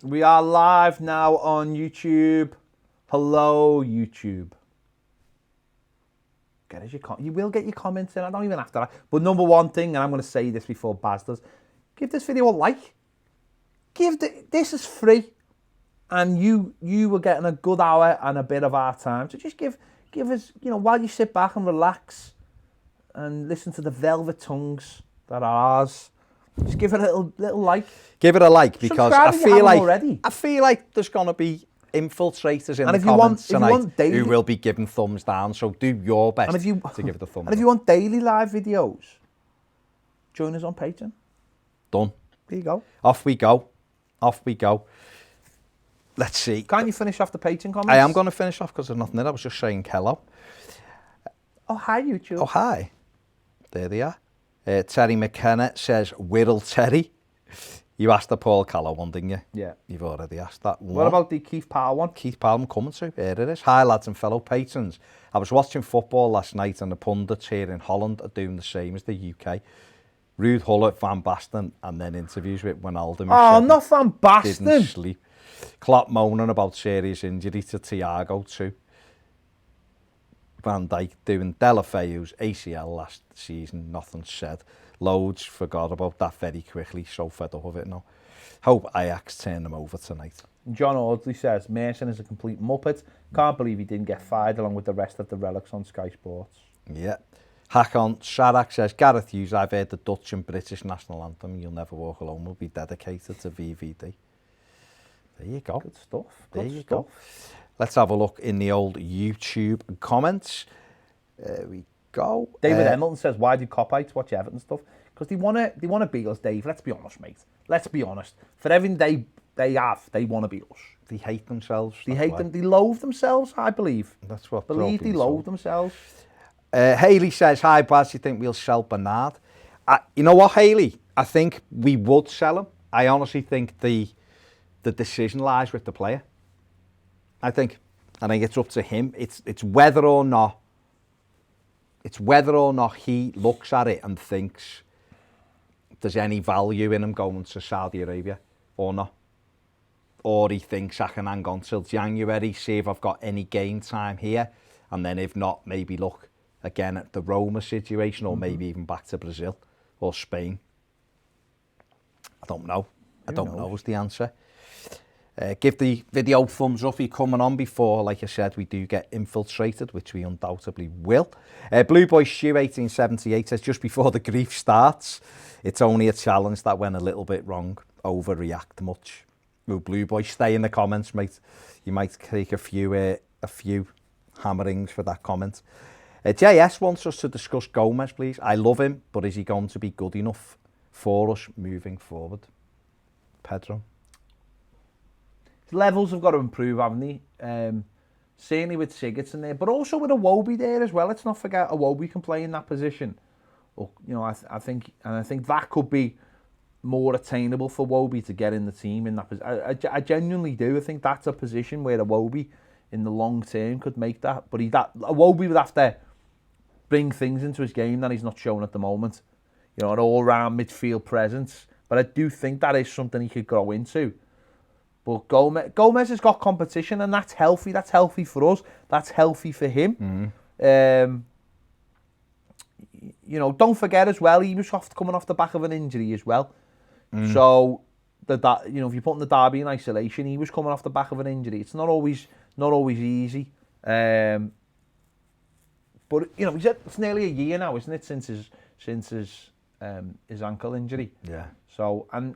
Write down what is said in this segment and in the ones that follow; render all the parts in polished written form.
We are live now on YouTube. Hello, YouTube. You will get your comments in. I don't even have to. But number one thing, and I'm going to say this before Baz does, give this video a like. This is free, and you were getting a good hour and a bit of our time. So just give us, while you sit back and relax and listen to the velvet tongues that are ours. Just give it a little like. Give it a like, because I feel like there's gonna be infiltrators in the comments tonight who will be giving thumbs down. So do your best to give it a thumbs up. And if you want daily live videos, join us on Patreon. Done. There you go. Off we go. Let's see. Can't you finish off the Patreon comments? I am going to finish off because there's nothing in it. I was just saying hello. Oh, hi, YouTube. Oh, hi. There they are. Terry McKenna says, Whittle Terry. You asked the Paul Callow one, didn't you? Yeah. You've already asked that one. What about the Keith Powell one? Keith Powell coming to. Here it is. Hi, lads and fellow patrons. I was watching football last night and the pundits here in Holland are doing the same as the UK. Ruud Gullit, Van Basten, and then interviews with Wijnaldum. Oh, not Van Basten. Didn't sleep. Klopp moaning about serious injury to Thiago too. Van Dijk doing Delafeu's ACL last season, nothing said. Loads forgot about that very quickly, so fed up of it now. Hope Ajax turn them over tonight. John Audley says, Mason is a complete muppet. Can't believe he didn't get fired along with the rest of the relics on Sky Sports. Yeah. Hakon Sarak says, Gareth Hughes, I've heard the Dutch and British national anthem, You'll Never Walk Alone, will be dedicated to VVD. There you go. Good stuff. There you go. Let's have a look in the old YouTube comments. There we go. David Hamilton says, why do Copites watch Everton stuff? Because they want to beat us, Dave. Let's be honest, mate. Let's be honest. For everything they have, they want to beat us. They hate themselves. They hate them. They loathe themselves, I believe. That's what they loathe themselves. Hayley says, hi, Baz, you think we'll sell Bernard? You know what, Hayley? I think we would sell him. I honestly think the decision lies with the player. I think it's up to him. It's whether or not he looks at it and thinks there's any value in him going to Saudi Arabia or not. Or he thinks I can hang on till January, see if I've got any game time here, and then if not, maybe look again at the Roma situation, or maybe even back to Brazil or Spain. I don't know. I don't know is the answer. Give the video thumbs up if you're coming on before, like I said, we do get infiltrated, which we undoubtedly will. Blue Boy Shoe 1878 says, just before the grief starts, it's only a challenge that went a little bit wrong. Overreact much. Will Blue Boy stay in the comments, mate? You might take a few hammerings for that comment. JS wants us to discuss Gomez, please. I love him, but is he going to be good enough for us moving forward? Pedro? His levels have got to improve, haven't they? Certainly with Sigurdsson there, but also with Iwobi there as well. Let's not forget Iwobi can play in that position. Or, I think that could be more attainable for Iwobi to get in the team in that position. I genuinely do. I think that's a position where Iwobi in the long term could make that. But Iwobi would have to bring things into his game that he's not showing at the moment. An all-round midfield presence. But I do think that is something he could grow into. But Gomez has got competition, and that's healthy. That's healthy for us. That's healthy for him. Don't forget as well, he was coming off the back of an injury as well. So if you're putting the derby in isolation, he was coming off the back of an injury. It's not always easy. But it's nearly a year now, isn't it, since his ankle injury? Yeah. So and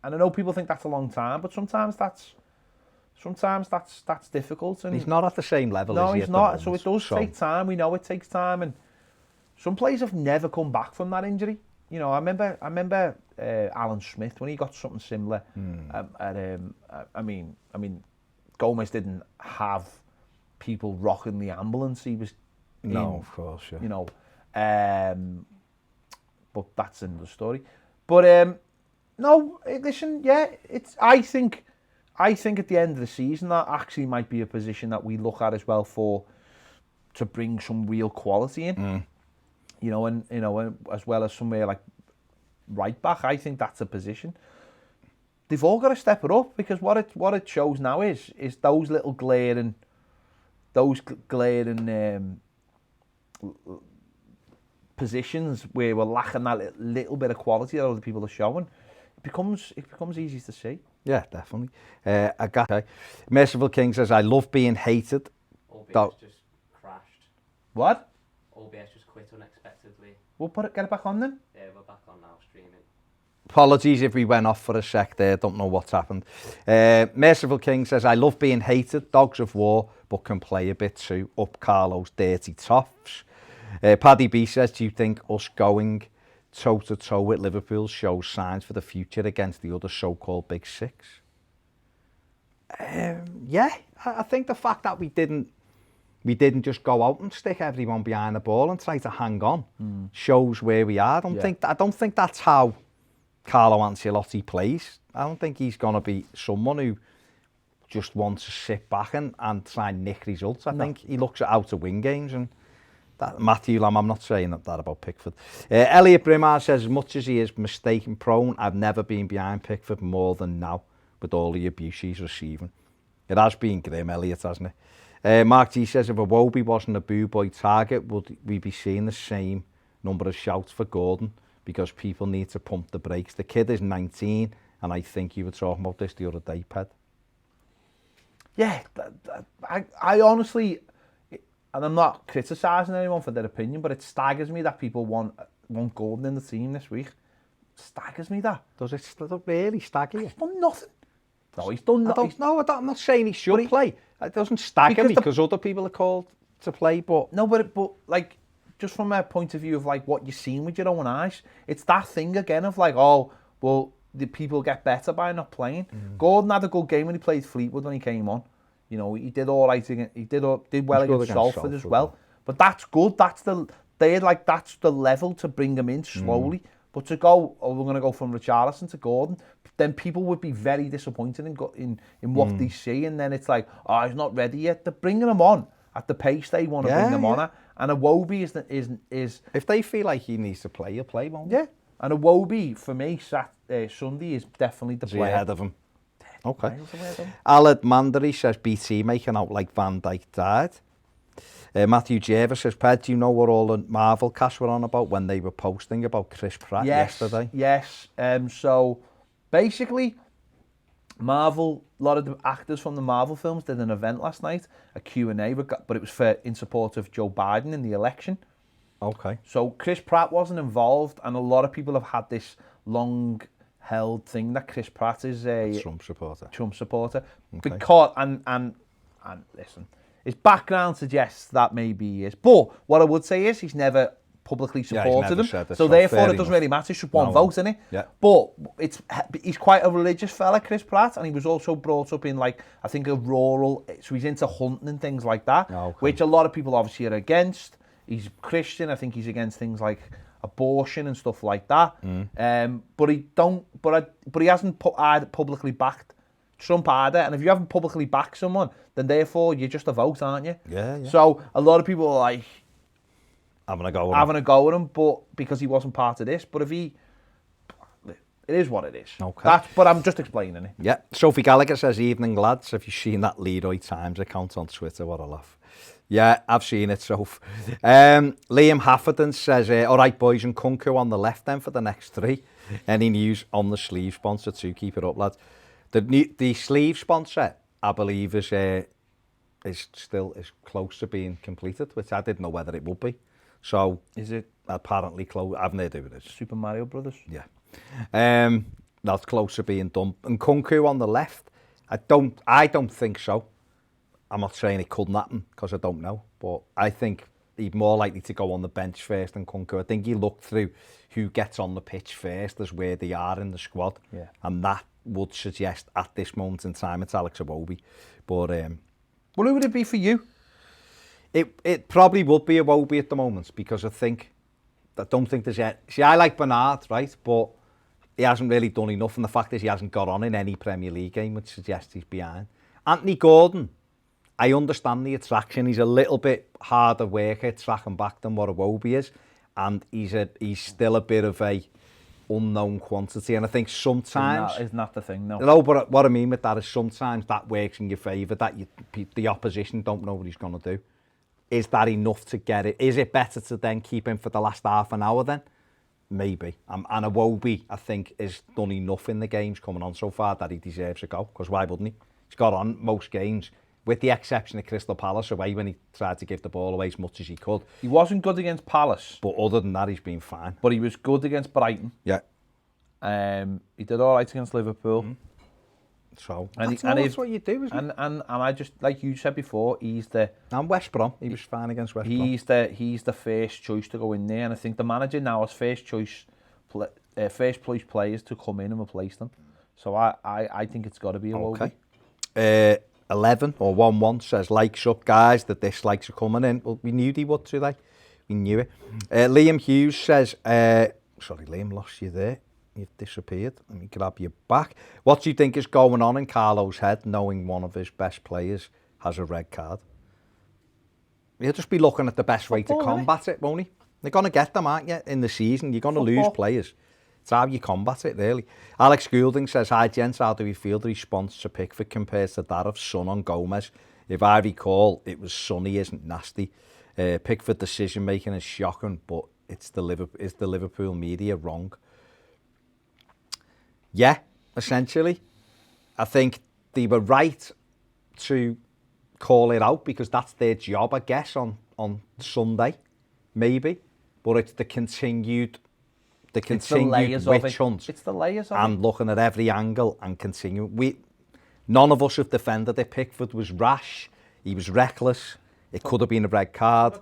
I know people think that's a long time, but sometimes that's difficult. And he's not at the same level. No, is he he's not. So it does take time. We know it takes time, and some players have never come back from that injury. I remember Alan Smith when he got something similar. I mean, Gomez didn't have people rocking the ambulance. He was of course, yeah. But that's another story. But no, listen, yeah, I think at the end of the season that actually might be a position that we look at as well to bring some real quality in. And as well as somewhere like right back, I think that's a position. they've all got to step it up, because what it shows now is those little glaring positions where we're lacking that little bit of quality that other people are showing. It becomes easy to see. Yeah, definitely. Okay. Merciful King says, I love being hated. OBS just crashed. What? OBS just quit unexpectedly. We'll get it back on then. Yeah, we're back on now, streaming. Apologies if we went off for a sec there, don't know what's happened. Merciful King says, I love being hated, dogs of war, but can play a bit too. Up Carlo's dirty toffs. Paddy B says, do you think us going toe-to-toe with Liverpool shows signs for the future against the other so-called Big Six? Yeah, I think the fact that we didn't just go out and stick everyone behind the ball and try to hang on shows where we are. I don't think that's how Carlo Ancelotti plays. I don't think he's going to be someone who just wants to sit back and try and nick results. I think he looks at how to win games, and that Matthew Lamb, I'm not saying that about Pickford. Elliot Brimar says, as much as he is mistake prone, I've never been behind Pickford more than now with all the abuse he's receiving. It has been grim, Elliot, hasn't it? Mark G says, if Iwobi wasn't a boo boy target, would we be seeing the same number of shouts for Gordon? Because people need to pump the brakes. The kid is 19, and I think you were talking about this the other day, Ped. Yeah, I honestly, and I'm not criticising anyone for their opinion, but it staggers me that people want Gordon in the team this week. Staggers me that. Does it really stagger you? He's done nothing. No, he's done nothing. I'm not saying he should play. It doesn't stagger me because other people are called to play, but... No, but like, just from a point of view of like what you've seen with your own eyes, it's that thing again of like, oh, well, the people get better by not playing. Gordon had a good game when he played Fleetwood when he came on. You know, he did all right again. He did well against Salford as well. But that's good. That's the level to bring him in slowly. But to go, we're going to go from Richarlison to Gordon, then people would be very disappointed in what they see, and then it's like, oh, he's not ready yet. They're bringing him on at the pace they want to bring him on at. And Iwobi is if they feel like he needs to play, he'll play, won't he? Yeah. And Iwobi, for me, Sunday is definitely the player. Ahead of him. Okay. Aled Mandary says BT making out like Van Dijk died. Matthew Jervis says, Ped, do you know what all the Marvel cast were on about when they were posting about Chris Pratt yesterday? Yes. So basically, Marvel, a lot of the actors from the Marvel films did an event last night, a Q&A, but it was in support of Joe Biden in the election. Okay. So Chris Pratt wasn't involved, and a lot of people have had this long-held thing that Chris Pratt is a Trump supporter. Okay. Because and listen, his background suggests that maybe he is. But what I would say is he's never publicly supported him. So therefore it doesn't really matter. It's just one vote, isn't it? Yeah. But he's quite a religious fella, Chris Pratt, and he was also brought up in, like, I think a rural, so he's into hunting and things like that, which a lot of people obviously are against. He's Christian. I think he's against things like abortion and stuff like that. But he hasn't publicly backed Trump either. And if you haven't publicly backed someone, then therefore you're just a vote, aren't you? Yeah. So a lot of people are like having a go with him, but because he wasn't part of this. But it is what it is. Okay. But I'm just explaining it. Yeah. Sophie Gallagher says, evening lads. Have you seen that Leroy Times account on Twitter? What a laugh. Yeah, I've seen it, Soph. Liam Hafferton says, all right, boys, and Kunku on the left then for the next 3. Any news on the sleeve sponsor too? Keep it up, lads. The sleeve sponsor, I believe, is close to being completed, which I didn't know whether it would be. So is it apparently close? I've no idea what it is. Super Mario Brothers. Yeah. That's close to being done. And Kunku on the left, I don't think so. I'm not saying it couldn't happen because I don't know, but I think he's more likely to go on the bench first than Kunku. I think he looked through who gets on the pitch first as where they are in the squad, and that would suggest at this moment in time it's Alex Iwobi. But well, who would it be for you? It probably would be Iwobi at the moment, because I don't think there's yet. See, I like Bernard, right, but he hasn't really done enough, and the fact is he hasn't got on in any Premier League game, which suggests he's behind. Anthony Gordon, I understand the attraction. He's a little bit harder worker tracking back than what Iwobi is, and he's still a bit of a unknown quantity. And I think sometimes... Isn't that the thing, no? No, but what I mean with that is sometimes that works in your favour, that the opposition don't know what he's going to do. Is that enough to get it? Is it better to then keep him for the last half an hour then? Maybe. And Iwobi, I think, has done enough in the games coming on so far that he deserves a go, because why wouldn't he? He's got on most games, with the exception of Crystal Palace away when he tried to give the ball away as much as he could. He wasn't good against Palace. But other than that, he's been fine. But he was good against Brighton. Yeah. He did all right against Liverpool. Mm-hmm. So, and that's what you do, isn't it? And I just, like you said before, he's the... And West Brom, he was fine against West Brom. He's the first choice to go in there, and I think the manager now has first choice players to come in and replace them. So I think it's got to be a Okay. 11 or 1-1 says, likes up, guys, the dislikes are coming in. Well, we knew they would today. We knew it. Liam Hughes says, sorry, Liam, lost you there. You've disappeared. Let me grab you back. What do you think is going on in Carlo's head, knowing one of his best players has a red card? He'll just be looking at the best way to combat it, won't he? They're going to get them, aren't you, in the season? You're going to lose players. It's how you combat it, really. Alex Goulding says, hi, gents, how do we feel the response to Pickford compares to that of Son on Gomez? If I recall, it was Sonny isn't nasty. Pickford decision-making is shocking, but is the Liverpool media wrong? Yeah, essentially. I think they were right to call it out because that's their job, I guess, on Sunday, maybe. But it's the continued witch hunt. It's the layers of it. And looking at every angle and continuing. None of us have defended it. Pickford was rash. He was reckless. It could have been a red card.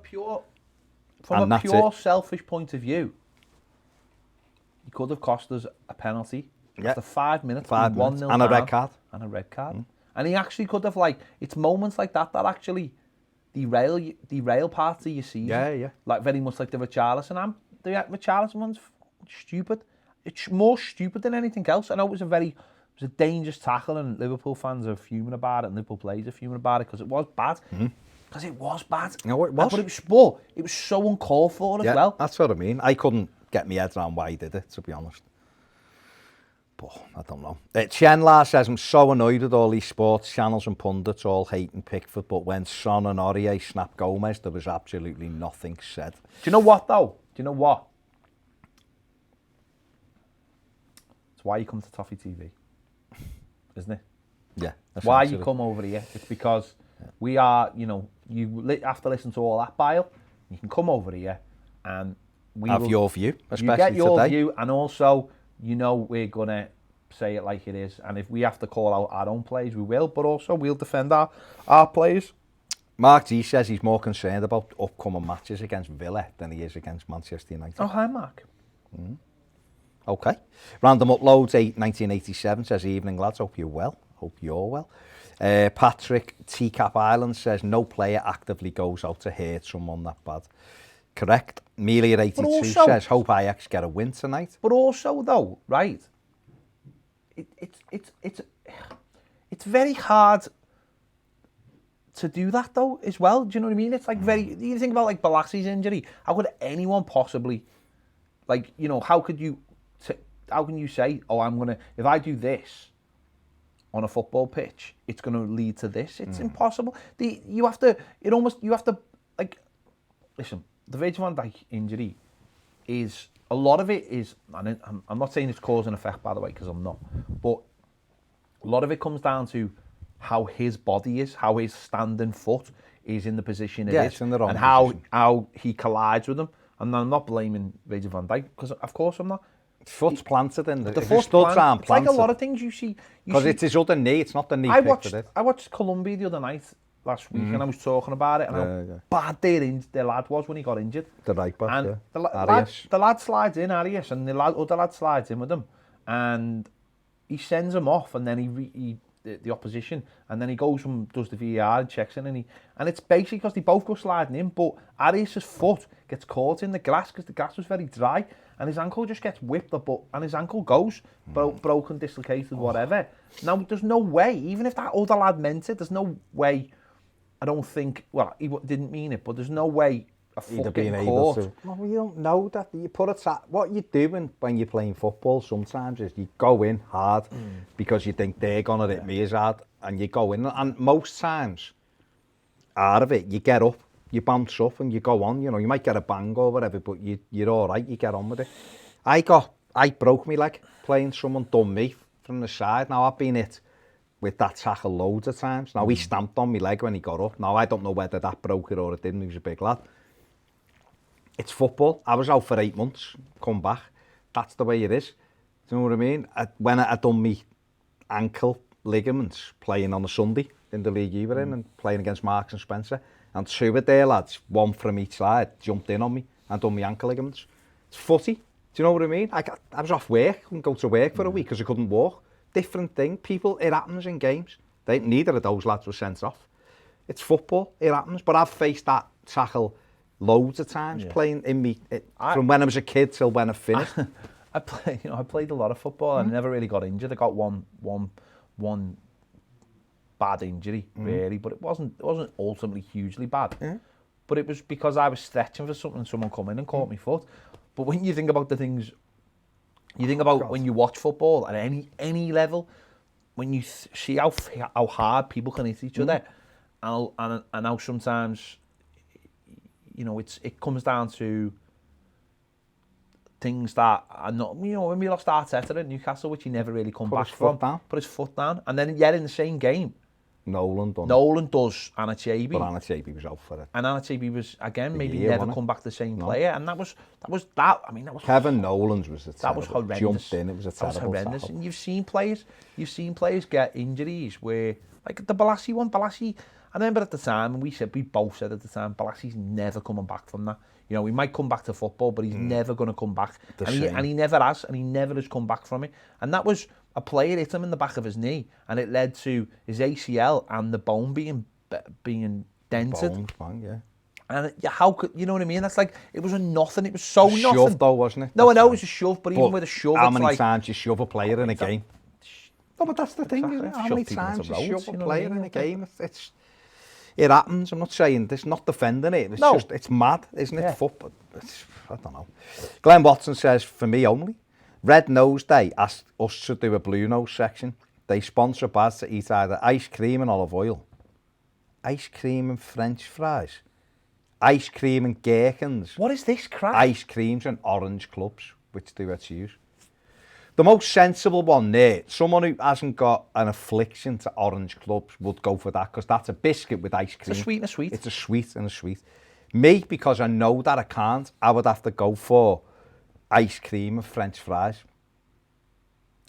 From a pure selfish point of view, he could have cost us a penalty. After 5 minutes, 1-0 and a red card. And a red card. And he actually could have, like, it's moments like that that actually derail parts of your season. Yeah. Like, very much like the Richarlison. The Richarlison one's stupid. It's more stupid than anything else. I know it was a dangerous tackle, and Liverpool fans are fuming about it, and Liverpool players are fuming about it because it was bad. Because it was bad. No, it was. But it was so uncalled for as well. That's what I mean. I couldn't get my head around why he did it, to be honest. But I don't know. Chenla says, I'm so annoyed with all these sports channels and pundits all hating Pickford, but when Son and Aurier snapped Gomez, there was absolutely nothing said. Do you know what, though? Do you know what? It's why you come to Toffee TV, isn't it? Yeah. Why you come over here. It's because we are, you have to listen to all that bile. You can come over here and we have your view, especially you get your today. view, and also, we're going to say it like it is. And if we have to call out our own players, we will. But also, we'll defend our players. Mark G says he's more concerned about upcoming matches against Villa than he is against Manchester United. Oh, hi, Mark. Okay. Random Uploads 1987 says, evening, lads. Hope you're well. Hope you're well. Patrick Teacup Island says, no player actively goes out to hurt someone that bad. Correct. Melia 82 says, hope Ajax get a win tonight. But also, though, right, it's very hard to do that, though, as well. Do you know what I mean? It's like you think about, like, Balassi's injury. How could anyone possibly, like, how can you say, oh, if I do this on a football pitch, it's going to lead to this? It's impossible. You have to, like, listen, the Virgil van Dijk injury is, a lot of it is, and I'm not saying it's cause and effect, by the way, because I'm not, but a lot of it comes down to how his body is, how his standing foot is in the position it is, in the wrong and position. how he collides with them. And I'm not blaming Virgil van Dijk, because of course I'm not. Foot's planted in the foot's planted. It's like a lot of things you see. Because it's his other knee, it's not the knee. I watched Colombia the other night, last week, and I was talking about it, and how bad their lad was when he got injured. The right back, and the lad slides in, Arias, and the other lad slides in with him, and he sends him off, and then the opposition, and then he goes and does the VAR and checks in, and it's basically because they both go sliding in, but Arias' foot gets caught in the grass because the grass was very dry, and his ankle just gets whipped up, and his ankle goes broken, dislocated, whatever. Now, there's no way, even if that other lad meant it, there's no way. I don't think, well, he didn't mean it, but there's no way he'd have been fucking able court. to. Well, you don't know that. You put what you're doing when you're playing football sometimes is you go in hard because you think they're going to hit me as hard, and you go in. And most times, out of it, you get up, you bounce up, and you go on. You know, you might get a bang or whatever, but you're all right. You get on with it. I broke my leg playing. Someone done me from the side. Now I've been hit with that tackle loads of times. Now he stamped on my leg when he got up. Now I don't know whether that broke it or it didn't. He was a big lad. It's football. I was out for 8 months, come back. That's the way it is. Do you know what I mean? When I done me ankle ligaments playing on a Sunday in the league you were in and playing against Marks and Spencer, and 2 of their lads, 1 from each side, jumped in on me and done me ankle ligaments. It's footy. Do you know what I mean? I was off work, couldn't go to work for a week because I couldn't walk. Different thing. People, it happens in games. Neither of those lads were sent off. It's football. It happens. But I've faced that tackle loads of times playing in me from when I was a kid till when I finished. I played a lot of football and I never really got injured. I got one bad injury really, but it wasn't ultimately hugely bad. But it was because I was stretching for something and someone come in and caught my foot. But when you think about the things, you think about when you watch football at any level, when you see how hard people can hit each other, and how sometimes, you know, it comes down to things that are not, you know, when we lost Arteta at Newcastle, which he never really come back from, put his foot down, and then in the same game, Nolan does Anachabi. But Anachabi was out for it. And Anachabi was, again, maybe never come back the same player. And that was I mean, that was... Kevin Nolan's was a terrible... That was horrendous. Jumped in, it was a terrible... That was horrendous. And you've seen players get injuries where, like the Balassi one, I remember at the time, and we both said at the time, Balassi's never coming back from that. You know, he might come back to football, but he's never going to come back. And he never has, and he never has come back from it. And that was... A player hit him in the back of his knee, and it led to his ACL and the bone being dented. Yeah. And how could, you know what I mean? That's like, it was a nothing. It was so nothing. Shove though, wasn't it? No, I know it was a shove, but even with a shove, how many times you shove a player in a game? No, but that's the thing, Exactly. isn't it? How many times you shove a player in a game? It happens. I'm not saying, it's not defending it. It's just, it's mad, isn't it? Football. I don't know. Glenn Watson says, for me only. Red Nose Day asked us to do a Blue Nose section. They sponsor Baz to eat either ice cream and olive oil, ice cream and French fries, ice cream and gherkins. What is this crap? Ice creams and orange clubs. Which do I choose? The most sensible one there, someone who hasn't got an affliction to orange clubs would go for that, because that's a biscuit with ice cream. It's a sweet and a sweet. It's a sweet and a sweet. Me, because I know that I can't, I would have to go for ice cream and French fries.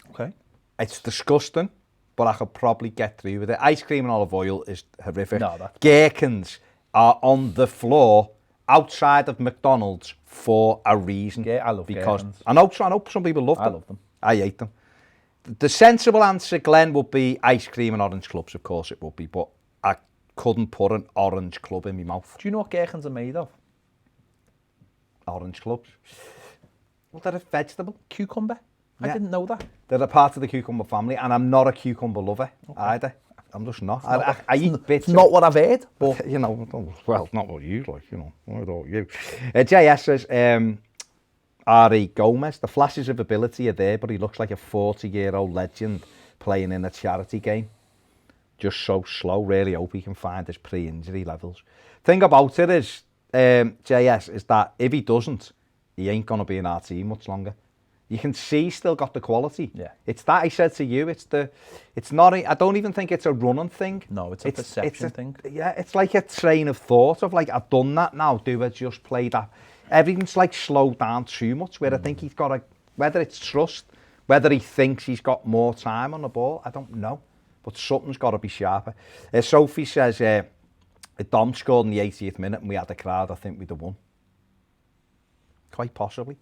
Okay. It's disgusting, but I could probably get through with it. Ice cream and olive oil is horrific. No, that's... Gherkins are on the floor outside of McDonald's for a reason. Yeah, I love gherkins. I know some people love them. I love them. I hate them. The sensible answer, Glenn, would be ice cream and orange clubs. Of course it would be, but I couldn't put an orange club in my mouth. Do you know what gherkins are made of? Orange clubs. Well, they're a vegetable. Cucumber. Yeah. I didn't know that. They're a part of the cucumber family, and I'm not a cucumber lover either. I'm just not. I eat bits. It's not what I've heard, but... You know, well, not what you like, you know. What about you? JS says, R.E. Gomez, the flashes of ability are there, but he looks like a 40-year-old legend playing in a charity game. Just so slow. Really hope he can find his pre-injury levels. Thing about it is, JS, is that if he doesn't, he ain't going to be in our team much longer. You can see he's still got the quality. Yeah. It's that I said to you, it's not, I don't even think it's a running thing. No, it's a perception thing. Yeah, it's like a train of thought of like, I've done that now, do I just play that? Everything's like slowed down too much, where I think he's got whether it's trust, whether he thinks he's got more time on the ball, I don't know. But something's got to be sharper. Sophie says, if Dom scored in the 80th minute and we had a crowd, I think we'd have won. Quite possibly.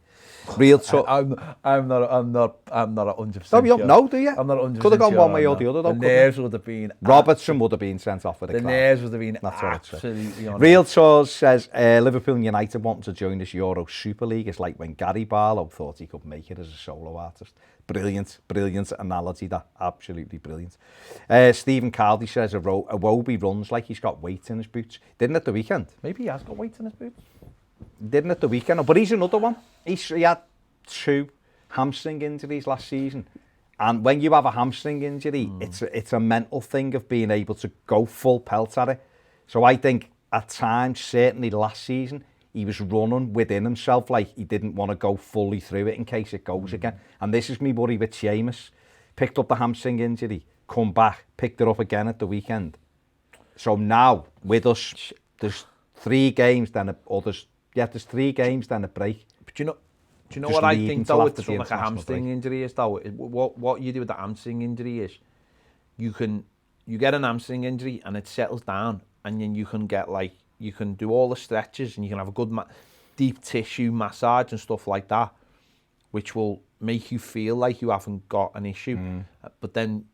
Real talk. I'm not 100%. No, you don't know, do you? I'm not 100%. Could have gone one way or the other, though. The nerves would have been... Robertson would have been sent off with a crowd. The nerves would have been That's absolutely on. Real Tours says, Liverpool and United wanting to join this Euro Super League is like when Gary Barlow thought he could make it as a solo artist. Brilliant analogy, that. Absolutely brilliant. Stephen Caldy says, Iwobi runs like he's got weight in his boots. Didn't at the weekend? Maybe he has got weight in his boots. Didn't at the weekend, but he's another one. He had 2 hamstring injuries last season. And when you have a hamstring injury, it's a mental thing of being able to go full pelt at it. So I think at times, certainly last season, he was running within himself like he didn't want to go fully through it in case it goes again. And this is me worry with Seamus. Picked up the hamstring injury, come back, picked it up again at the weekend. So now, with us, there's 3 games, then there's 3 games, then a break. But do you know Just what I leading think till though? after It's the like a international hamstring break. injury is though. What you do with the hamstring injury is you get an hamstring injury and it settles down, and then you can do all the stretches and you can have a good deep tissue massage and stuff like that, which will make you feel like you haven't got an issue. But then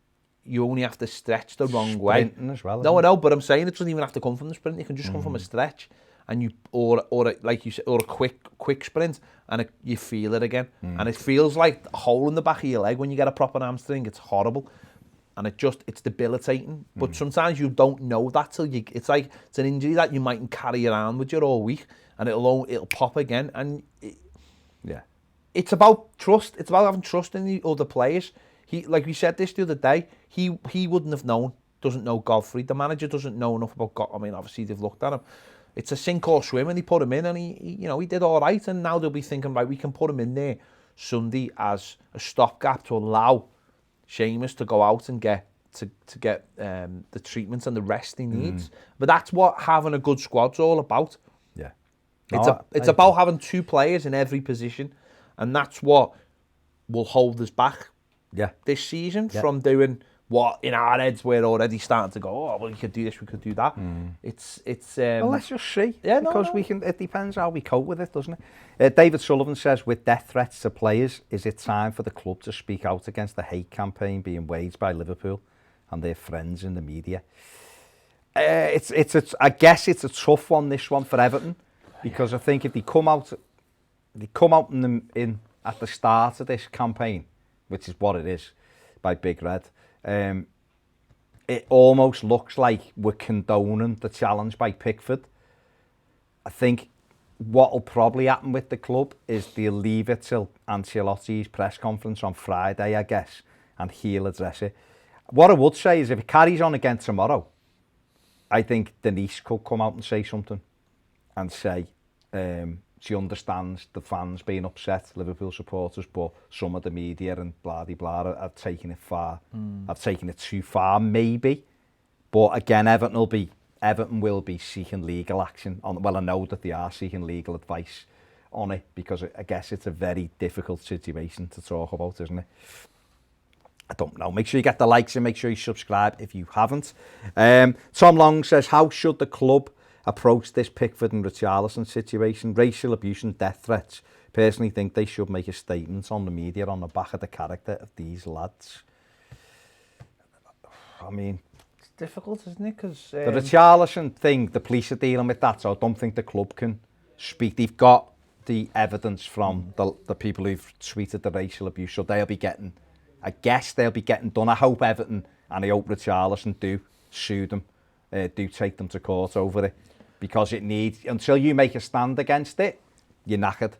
you only have to stretch the wrong way. Sprinting as well. No, I know, but I'm saying it doesn't even have to come from the sprint. It can just come from a stretch, and like you said, or a quick sprint, and you feel it again, and it feels like a hole in the back of your leg when you get a proper hamstring. It's horrible, and it's debilitating. But sometimes you don't know that till it's an injury that you mightn't carry around with you all week, and it'll pop again, and it's about trust. It's about having trust in the other players. Like we said this the other day, he wouldn't have known, doesn't know Godfrey. The manager doesn't know enough about Godfrey. I mean, obviously they've looked at him. It's a sink or swim, and he put him in, and he did all right. And now they'll be thinking, right, we can put him in there Sunday as a stopgap to allow Seamus to go out and get the treatment and the rest he needs. But that's what having a good squad's all about. Yeah, It's about having 2 players in every position, and that's what will hold us back. This season from doing what in our heads we're already starting to go, oh, well, we could do this, we could do that. It's well, let's just see. Yeah, because we can. It depends how we cope with it, doesn't it? David Sullivan says, with death threats to players, is it time for the club to speak out against the hate campaign being waged by Liverpool and their friends in the media? I guess it's a tough one, this one for Everton, because I think if they come out in at the start of this campaign, which is what it is, by Big Red, it almost looks like we're condoning the challenge by Pickford. I think what will probably happen with the club is they'll leave it till Ancelotti's press conference on Friday, I guess, and he'll address it. What I would say is if it carries on again tomorrow, I think Denise could come out and say something and say she understands the fans being upset, Liverpool supporters, but some of the media and blah-de-blah have taken it far. Have taken it too far, maybe. But again, Everton will be seeking legal action on. Well, I know that they are seeking legal advice on it, because I guess it's a very difficult situation to talk about, isn't it? I don't know. Make sure you get the likes and make sure you subscribe if you haven't. Tom Long says, how should the club approach this Pickford and Richarlison situation? Racial abuse and death threats. Personally think they should make a statement on the media on the back of the character of these lads. I mean, it's difficult, isn't it? Because the Richarlison thing, the police are dealing with that, so I don't think the club can speak. They've got the evidence from the people who've tweeted the racial abuse, so they'll be getting, I guess they'll be getting done. I hope Everton and I hope Richarlison do sue them, do take them to court over it, because it needs, until you make a stand against it, you're knackered.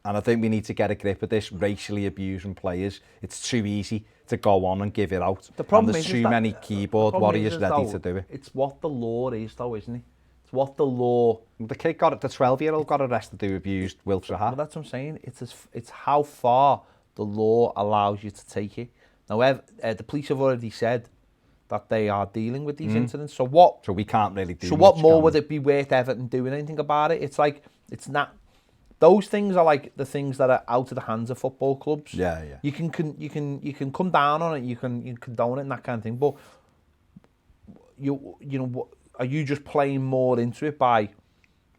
And I think we need to get a grip of this, racially abusing players. It's too easy to go on and give it out. The problem and there's is too many keyboard warriors ready to do it. It's what the law is, though, isn't it? It's what the law. The kid got it. The 12-year-old got arrested who abused Wilf Zaha. Well, that's what I'm saying. It's how far the law allows you to take it. Now, the police have already said that they are dealing with these incidents. So what? So we can't really do. So what more would it be worth Everton doing anything about it? It's like it's not. Those things are like the things that are out of the hands of football clubs. Yeah. You can come down on it. You can condone it and that kind of thing. But you know, are you just playing more into it by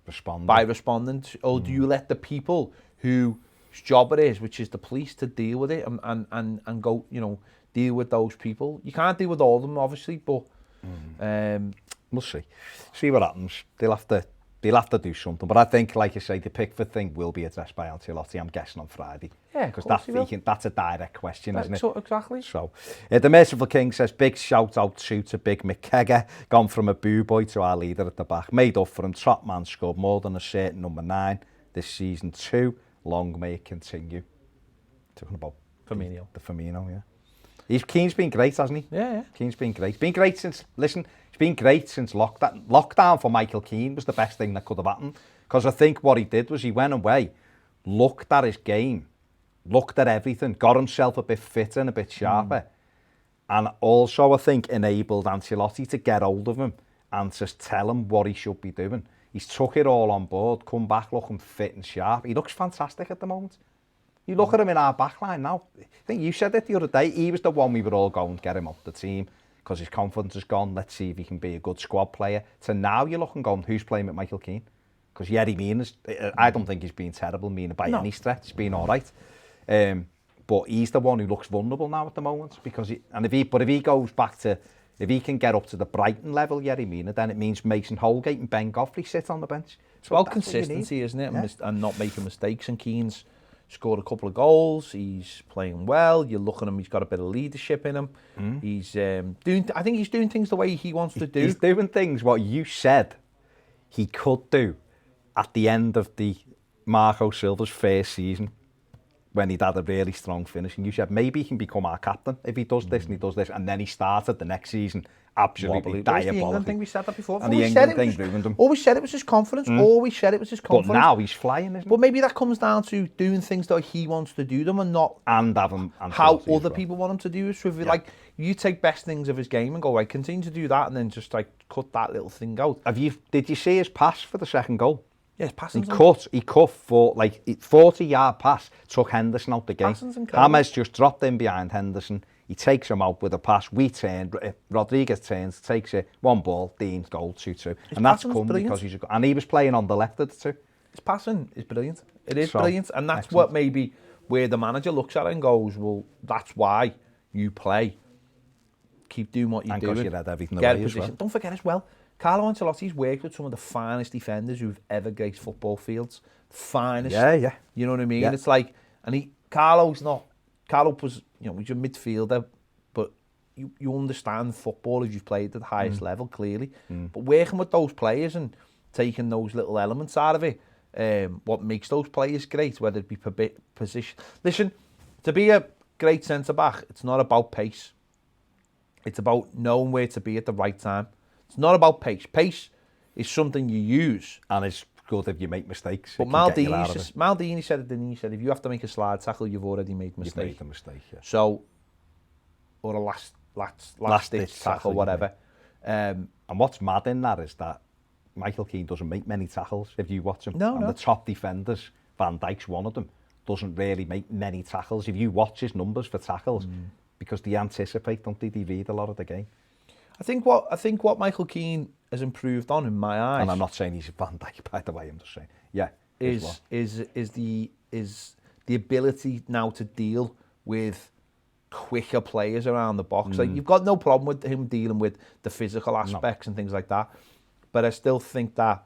responding? Or do you let the people whose job it is, which is the police, to deal with it and go, deal with those people? You can't deal with all of them, obviously, but we'll see what happens. They'll have to do something. But I think, like you say, the Pickford thing will be addressed by Ancelotti, I'm guessing, on Friday. Yeah, because that's a direct question, isn't it? So, exactly. So, the Merciful King says, big shout out to Big McKegger, gone from a boo boy to our leader at the back. Made up for him, top man, scored more than a certain number 9 this season too. Long may it continue. Talking about Firmino. The Firmino, yeah. Keane's been great, hasn't he? Yeah. Keane's been great. Been great since, listen, it's been great since lockdown. Lockdown for Michael Keane was the best thing that could have happened. Because I think what he did was he went away, looked at his game, looked at everything, got himself a bit fitter and a bit sharper. And also, I think, enabled Ancelotti to get hold of him and to tell him what he should be doing. He's took it all on board, come back looking fit and sharp. He looks fantastic at the moment. You look at him in our backline now. I think you said it the other day. He was the one we were all going to get him off the team because his confidence is gone. Let's see if he can be a good squad player. So now you're looking going, who's playing with Michael Keane? Because Yerry Mina, I don't think he's been terrible, Mina, by any stretch. He's been all right. But he's the one who looks vulnerable now at the moment. If he goes back to, if he can get up to the Brighton level, Yerry Mina, then it means Mason Holgate and Ben Godfrey sit on the bench. It's about consistency, isn't it? Yeah. And not making mistakes. And Keane's scored a couple of goals. He's playing well. You look at him; he's got a bit of leadership in him. He's doing. I think he's doing things the way he wants to do. He's doing things what you said he could do at the end of the Marco Silva's first season, when he'd had a really strong finish, and you said maybe he can become our captain if he does this and he does this, and then he started the next season absolutely diabolical. I think we said that before. And the England thing ruined him. Always said it was his confidence. Always said it was his confidence. But now he's flying, isn't he? But maybe that comes down to doing things that he wants to do them and not how other people want him to do it. So if like you take best things of his game and go, right, continue to do that, and then just like cut that little thing out. Did you see his pass for the second goal? Yes, passing. He cut for like 40-yard pass, took Henderson out the game. James just dropped in behind Henderson. He takes him out with a pass. We turn, Rodriguez turns, takes it, one ball, Dean goal, 2-2. And that's come because he was playing on the left of the two. His passing is brilliant. It is brilliant, and that's what maybe where the manager looks at it and goes, well, that's why you play. Keep doing what you're doing. And because you had everything Get away a position. as well. Don't forget as well, Carlo Ancelotti's worked with some of the finest defenders who've ever graced football fields. Finest. Yeah. You know what I mean? Yeah. It's like, and Carlo was, he's a midfielder, but you understand football if you've played at the highest level, clearly. But working with those players and taking those little elements out of it, what makes those players great, whether it be position. Listen, to be a great centre-back, it's not about pace. It's about knowing where to be at the right time. It's not about pace. Pace is something you use. And it's good if you make mistakes. But Maldini said it, didn't he? He said, if you have to make a slide tackle, you've already made a mistake. You've made a mistake, yeah. So, or a last ditch tackle, whatever. And what's mad in that is that Michael Keane doesn't make many tackles if you watch him. No. The top defenders, Van Dijk's one of them, doesn't really make many tackles. If you watch his numbers for tackles, because they anticipate, don't they? They read a lot of the game. I think what Michael Keane has improved on, in my eyes, and I'm not saying he's Van Dijk, by the way. I'm just saying, is the ability now to deal with quicker players around the box. Like, you've got no problem with him dealing with the physical aspects and things like that, but I still think that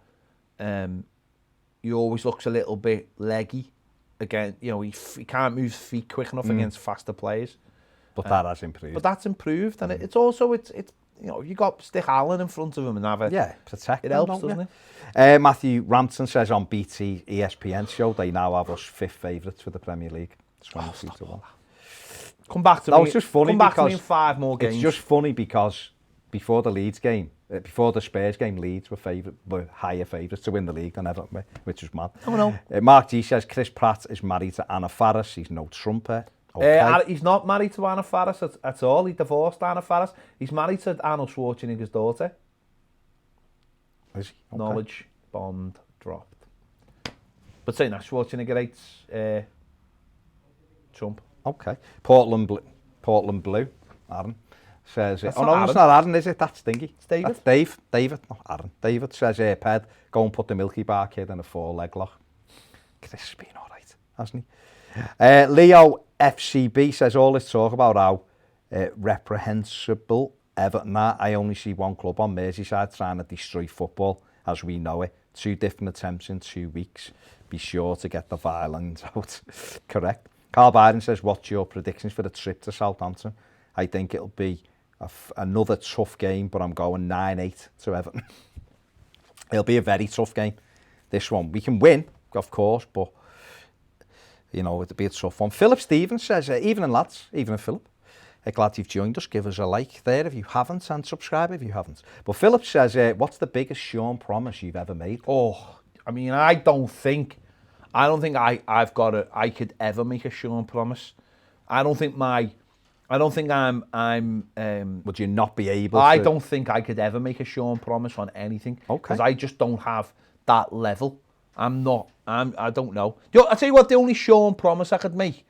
he always looks a little bit leggy. Again, he can't move his feet quick enough against faster players. But that has improved. But that's improved, and it's also if you got stick Allen in front of him and have it. Protect. It helps, doesn't it? Matthew Rampton says on BT ESPN show they now have us 5th favourites for the Premier League. 22-1. Come back to me. It's just funny. Come back to me in 5 more games. It's just funny because before the Leeds game, before the Spurs game, Leeds were higher favourites to win the league than Everton, which was mad. No. Mark G says Chris Pratt is married to Anna Faris. He's no trumper. Okay. He's not married to Anna Faris at all. He divorced Anna Faris. He's married to Arnold Schwarzenegger's daughter. Is he? Okay. Knowledge bond dropped. But saying that, Schwarzenegger hates Trump. Okay. Portland Blue, Aaron, says... That's no, Aaron. It's not Aaron, is it? That's Stingy. It's David. That's David, not Aaron. David says, Ped, go and put the Milky Bar kid in a 4-leg lock. Chris has been all right, hasn't he? Leo FCB says, all this talk about how reprehensible Everton are. I only see one club on Merseyside trying to destroy football as we know it. 2 different attempts in 2 weeks. Be sure to get the violence out. Correct. Carl Byron says, what's your predictions for the trip to Southampton? I think it'll be another tough game, but I'm going 9-8 to Everton. It'll be a very tough game, this one. We can win, of course, but, you know, it'll be a tough one. Philip Stevens says, evening lads, evening Philip. Glad you've joined us. Give us a like there if you haven't, and subscribe if you haven't. But Philip says, what's the biggest Sean promise you've ever made? Oh, I mean, I don't think I could ever make a Sean promise. I don't think I'm Would you not be able I to? don't think I could ever make a Sean promise on anything. Okay. Because I just don't have that level. I don't know. I'll tell you what, the only Sean promise I could make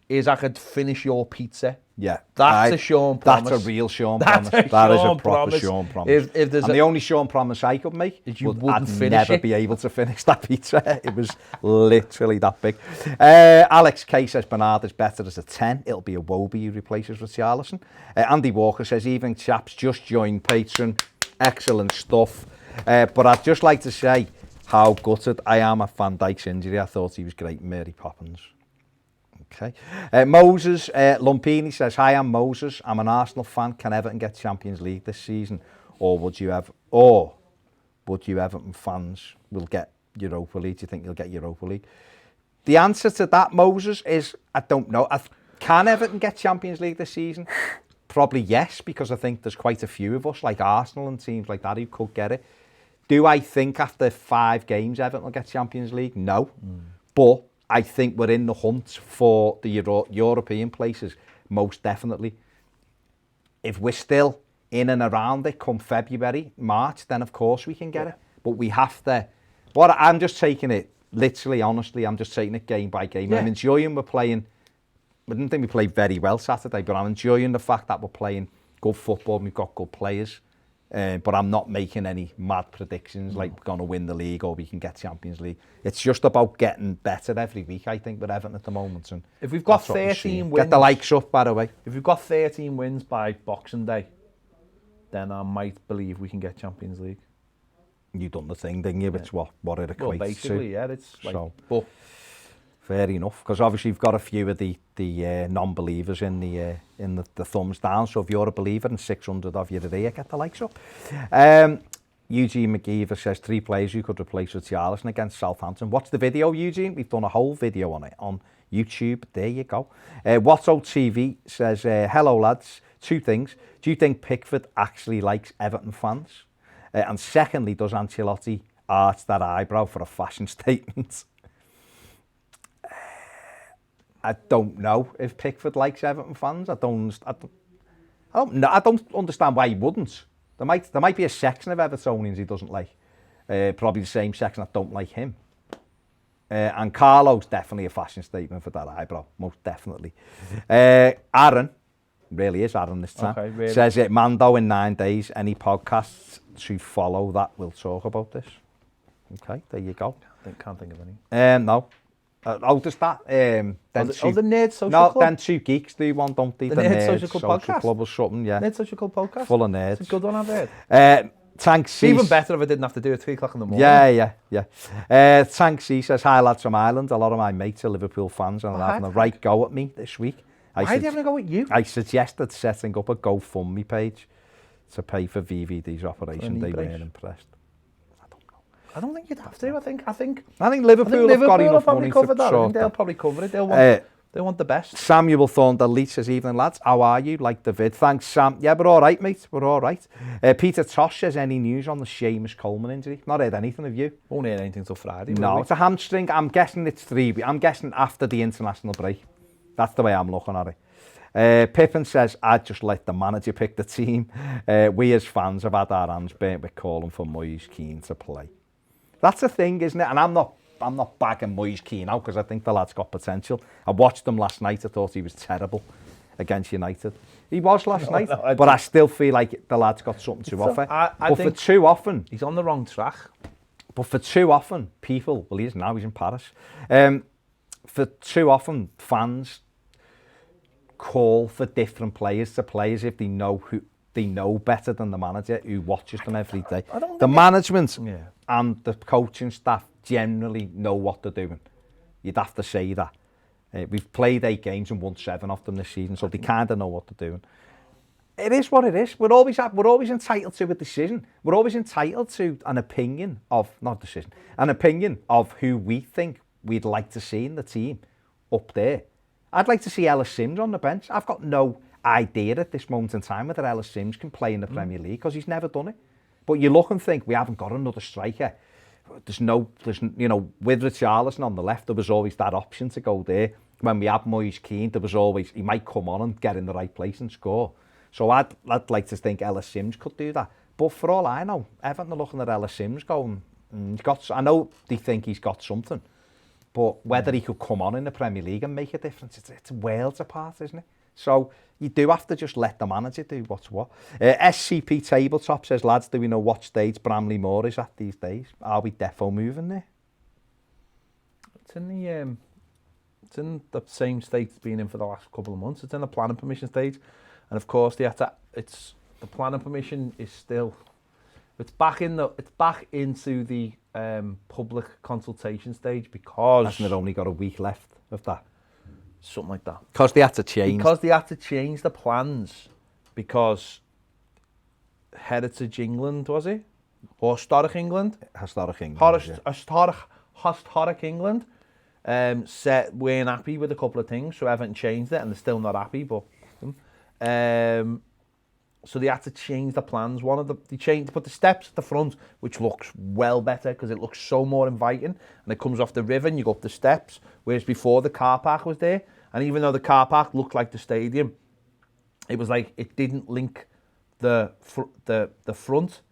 is I could finish your pizza. Yeah. That's a Sean promise. That's a real Sean That's promise. a That is a Sean proper promise. Sean promise. If there's and the only Sean promise I could make is you would wouldn't I'd finish never it. be able to finish that pizza. It was literally that big. Alex K says Bernard is better as a 10. It'll be a Wobie who replaces Richarlison. Andy Walker says, evening chaps, just joined Patreon. Excellent stuff. But I'd just like to say how gutted I am at Van Dijk's injury. I thought he was great, Mary Poppins. Okay. Moses Lumpini says, hi, I'm Moses. I'm an Arsenal fan. Can Everton get Champions League this season? Or would you Everton fans will get Europa League? Do you think you'll get Europa League? The answer to that, Moses, is I don't know. Can Everton get Champions League this season? Probably yes, because I think there's quite a few of us, like Arsenal and teams like that, who could get it. Do I think after 5 games Everton will get Champions League? No. But I think we're in the hunt for the European places, most definitely. If we're still in and around it come February, March, then of course we can get it. But we have to... I'm just taking it, literally, honestly, I'm just taking it game by game. Yeah. I'm enjoying we're playing... I didn't think we played very well Saturday, but I'm enjoying the fact that we're playing good football and we've got good players. But I'm not making any mad predictions like we're going to win the league or we can get Champions League. It's just about getting better every week, I think, with Everton at the moment. And if we've got that's what we're 13 seeing. wins... Get the likes up, by the way. If we've got 13 wins by Boxing Day, then I might believe we can get Champions League. You done the thing, didn't you? It's what it equates Well, basically, to. yeah, it's like... So, But fair enough, because obviously you've got a few of the non-believers in the thumbs down. So if you're a believer and 600 of you today, get the likes up. Eugene McGeever says 3 players who could replace Richarlison against Southampton. Watch the video, Eugene. We've done a whole video on it on YouTube. There you go. Whatso TV says, hello lads. 2 things. Do you think Pickford actually likes Everton fans? And secondly, does Ancelotti arch that eyebrow for a fashion statement? I don't know if Pickford likes Everton fans. I don't understand why he wouldn't. There might be a section of Evertonians he doesn't like. Probably the same section that don't like him. And Carlo's definitely a fashion statement for that eyebrow, most definitely. Aaron, really is Aaron this time, okay, really? says Mando in 9 days. Any podcasts to follow that will talk about this. Okay, there you go. can't think of any. No. Does that? The Nerd Social no, Club? then 2 geeks do one, don't they? The Nerd Social Club podcast? Club or something, yeah. Nerd Social Club podcast? Full of nerds. It's a good one, I've heard. Tank C. Even better if I didn't have to do it at 3 o'clock in the morning. Yeah. Tank C says, hi lads from Ireland. A lot of my mates are Liverpool fans and are having a right go at me this week. Why are they having a go at you? I suggested setting up a GoFundMe page to pay for VVD's operation. They weren't impressed. I don't think you'd have to. I think Liverpool have got enough money cover to that. I sort think they'll that. probably cover it. They want the best. Samuel Thornton Leach says, evening lads, how are you? Like the vid. Thanks, Sam. Yeah, we're all right, mate. We're all right. Peter Tosh says, any news on the Seamus Coleman injury? Not heard anything of you. Won't hear anything till Friday. No, it's a hamstring. I'm guessing it's 3 weeks. I'm guessing after the international break. That's the way I'm looking at it. Pippin says, I'd just let the manager pick the team. We as fans have had our hands burnt with calling for Moyes Keane to play. That's the thing, isn't it? And I'm not bagging Moyes Keane out because I think the lad's got potential. I watched him last night. I thought he was terrible against United. He was last night, but I still feel like the lad's got something to offer. I think for too often... He's on the wrong track. But for too often, people... Well, he is now. He's in Paris. For too often, fans call for different players to play as if they know better than the manager who watches them every day. The management and the coaching staff generally know what they're doing. You'd have to say that. We've played 8 games and won 7 of them this season, so they kind of know what they're doing. It is what it is. We're always entitled to a decision. We're always entitled to an opinion of, not decision, an opinion of who we think we'd like to see in the team up there. I'd like to see Ellis Sims on the bench. I've got no idea at this moment in time whether Ellis Sims can play in the Premier League because he's never done it. But you look and think, we haven't got another striker. There's you know, with Richarlison on the left, there was always that option to go there. When we had Moise Keane, there was always, he might come on and get in the right place and score. So I'd like to think Ellis Sims could do that. But for all I know, Everton are looking at Ellis Sims going, I know they think he's got something, but whether he could come on in the Premier League and make a difference, it's worlds apart, isn't it? So you do have to just let the manager do what's what. SCP Tabletop says, lads, do we know what stage Bramley Moore is at these days? Are we defo moving there? It's in the same state it's been in for the last couple of months. It's in the planning permission stage. And of course, the planning permission is still, it's back into the public consultation stage because hasn't it only got a week left of that? Something like that. Because they had to change. Because they had to change the plans because Heritage England, was it? Or Historic England? Historic England. Historic England weren't happy with a couple of things, so Everton changed it, and they're still not happy, but so they had to change the plans. They put the steps at the front, which looks well better because it looks so more inviting, and it comes off the river and you go up the steps, whereas before the car park was there, and even though the car park looked like the stadium, it was like it didn't link the front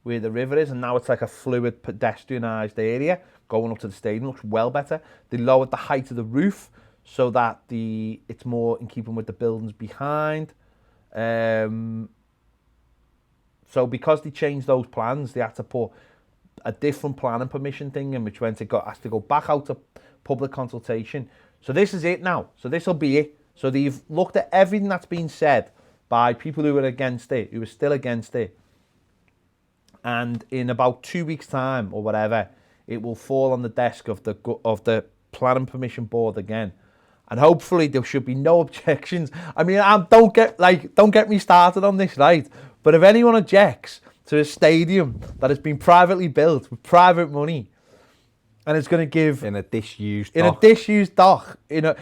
where the river is, and now it's like a fluid pedestrianised area going up to the stadium. It looks well better. They lowered the height of the roof so that it's more in keeping with the buildings behind. So because they changed those plans, they had to put a different planning permission thing in, which has to go back out to public consultation. So this is it now. So this will be it. So they've looked at everything that's been said by people who were against it, who were still against it. And in about 2 weeks' time or whatever, it will fall on the desk of the planning permission board again. And hopefully there should be no objections. I mean, don't get me started on this, right? But if anyone objects to a stadium that has been privately built with private money, and it's going to give in a disused dock, it's a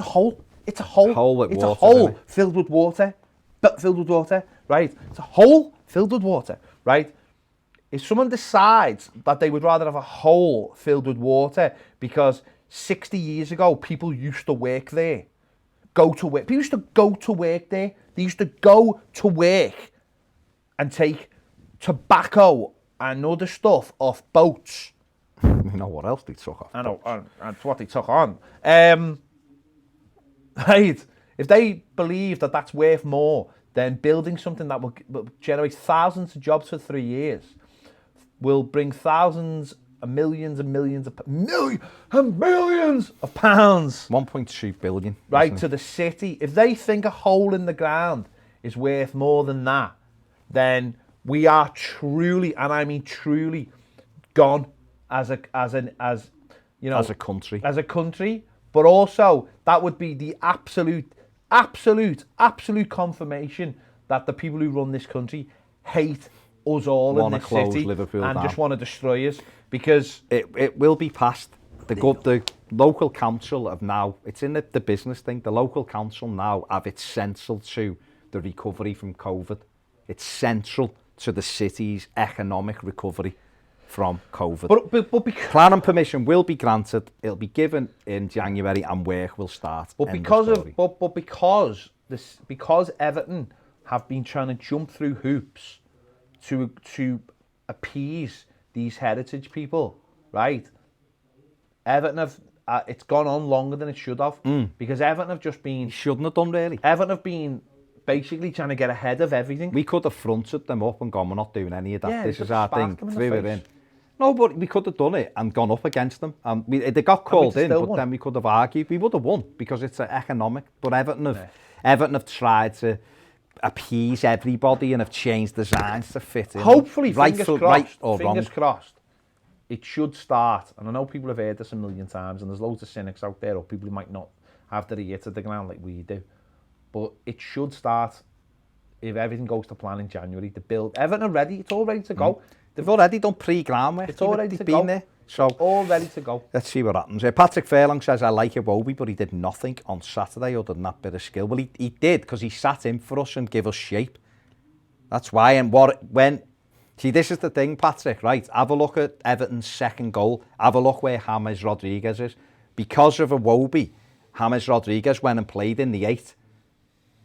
hole. It's a hole filled with water, right? It's a hole filled with water, right? If someone decides that they would rather have a hole filled with water because 60 years ago, people used to work there. People used to go to work there. They used to go to work and take tobacco and other stuff off boats. You know what else they took off? I know, that's what they took on. Right. If they believe that that's worth more than building something that will generate thousands of jobs for 3 years, will bring thousands and millions of pounds. 1.2 billion. Right, to the city. If they think a hole in the ground is worth more than that, then we are truly, and I mean truly, gone as a country. But also, that would be the absolute confirmation that the people who run this country hate us all in this city Liverpool and down. Just want to destroy us, because it will be passed. The local council have now, it's in the business thing, the local council now have it central to the recovery from COVID. It's central to the city's economic recovery from COVID. But planning permission will be granted, it'll be given in January, and work will start. But because Everton have been trying to jump through hoops to appease these heritage people, right? Everton have it's gone on longer than it should have, because Everton have just been... Shouldn't have done, really. Everton have been basically trying to get ahead of everything. We could have fronted them up and gone, we're not doing any of that. Yeah, this is our thing. Threw it in. No, but we could have done it and gone up against them. They got called in, but then we could have argued. We would have won because it's economic. But Everton have tried to appease everybody and have changed designs to fit in. Hopefully, fingers crossed, it should start, and I know people have heard this a million times, and there's loads of cynics out there, or people who might not have their ear to the ground like we do, but it should start if everything goes to plan in January. The build, Everton are ready, it's all ready to go. They've already done pre-ground work. It's all ready to been go. There, so all ready to go. Let's see what happens. Patrick Fairlong says, I like Iwobi, but he did nothing on Saturday other than that bit of skill. Well, he did, because he sat in for us and gave us shape. That's why. And see, this is the thing, Patrick, right? Have a look at Everton's second goal. Have a look where James Rodriguez is. Because of Iwobi, James Rodriguez went and played in the 8.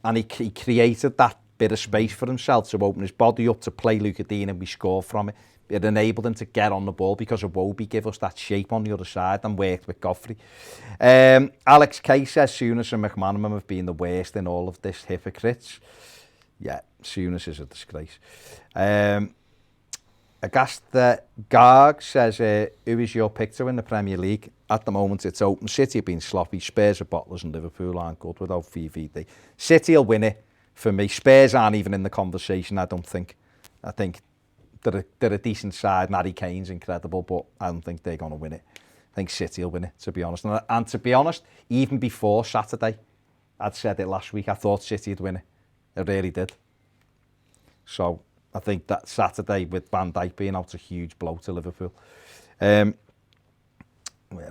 And he created that bit of space for himself to open his body up to play Lucadine, and we scored from it. It enabled him to get on the ball because Iwobi gave us that shape on the other side and worked with Godfrey. Alex Kay says Souness and McManaman have been the worst in all of this, hypocrites. Yeah, Souness is a disgrace. Agasta Garg says, who is your pick to win the Premier League? At the moment, it's open. City have been sloppy. Spurs are bottlers and Liverpool aren't good without VVD. City will win it for me. Spurs aren't even in the conversation, I don't think. I think they're a decent side. Harry Kane's incredible, but I don't think they're going to win it. I think City will win it, to be honest. And to be honest, even before Saturday, I'd said it last week, I thought City would win it. I really did. So I think that Saturday with Van Dijk being out, a huge blow to Liverpool. Where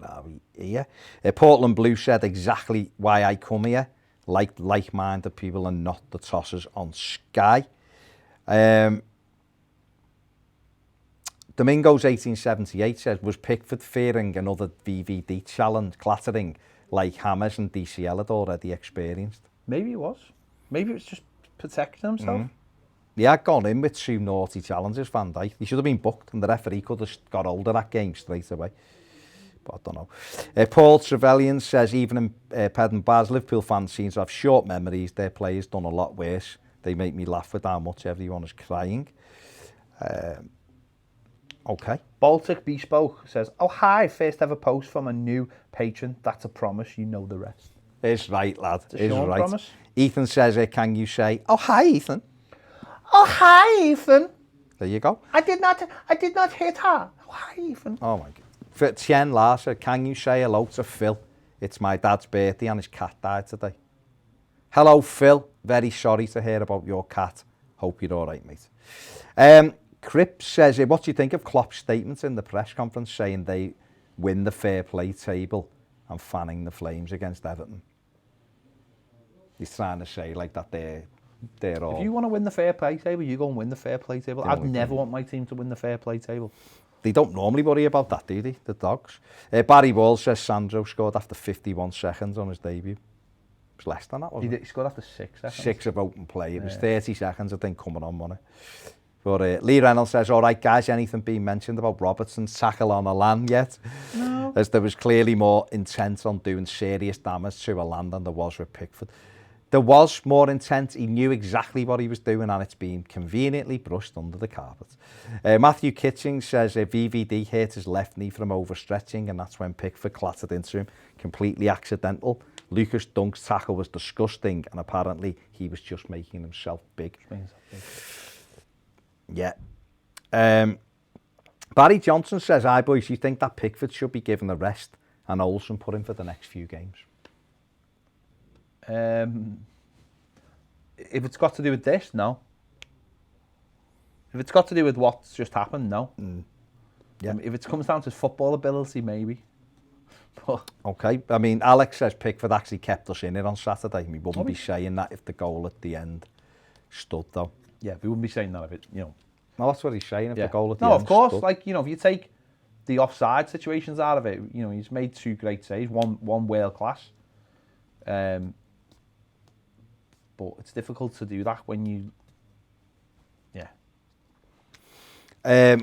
are we here? Portland Blue said exactly why I come here. Like-minded people and not the tossers on Sky. Domingos 1878 says, was Pickford fearing another VVD challenge, clattering like Hammers and DCL had already experienced? Maybe it was. Maybe it was just protecting himself. He had gone in with 2 naughty challenges, Van Dijk. He should have been booked, and the referee could have got hold of that game straight away. But I don't know. Paul Trevelyan says, even in Ped and Baz, Liverpool fans seem to have short memories. Their players done a lot worse. They make me laugh with how much everyone is crying. Okay. Baltic Bespoke says, oh hi, first ever post from a new patron. That's a promise, you know the rest. It's right, lad. It's a right. promise. Ethan says, can you say, oh hi, Ethan? Oh hi, Ethan. There you go. I did not hit her. Oh hi, Ethan. Oh my God. For Tien La said, can you say hello to Phil? It's my dad's birthday and his cat died today. Hello, Phil. Very sorry to hear about your cat. Hope you're all right, mate. Cripps says, what do you think of Klopp's statements in the press conference saying they win the fair play table and fanning the flames against Everton? He's trying to say like that they're all... If you want to win the fair play table, you go and win the fair play table. I'd never want my team to win the fair play table. They don't normally worry about that, do they, the Dogs? Barry Wall says Sandro scored after 51 seconds on his debut. It was less than that, wasn't it? He scored after 6 seconds. 6 of open play. It was 30 seconds, I think, coming on, wasn't it? But Lee Reynolds says, all right, guys, anything being mentioned about Robertson's tackle on Alan yet? No. As there was clearly more intent on doing serious damage to Alan than there was with Pickford. There was more intent. He knew exactly what he was doing, and it's been conveniently brushed under the carpet. Matthew Kitching says VVD hurt his left knee from overstretching, and that's when Pickford clattered into him. Completely accidental. Lucas Dunk's tackle was disgusting, and apparently he was just making himself big. Yeah. Barry Johnson says, hi boys, you think that Pickford should be given a rest and Olsen put in for the next few games? If it's got to do with this, no. If it's got to do with what's just happened, no. Yeah. If it comes down to football ability, maybe. But okay. I mean, Alex says Pickford actually kept us in it on Saturday. We wouldn't be saying that if the goal at the end stood, though. Yeah, we wouldn't be saying that if it, No, that's what he's saying, if the goal at the end of course, stood. like, if you take the offside situations out of it, he's made 2 great saves, one world class. But it's difficult to do that when you... Yeah.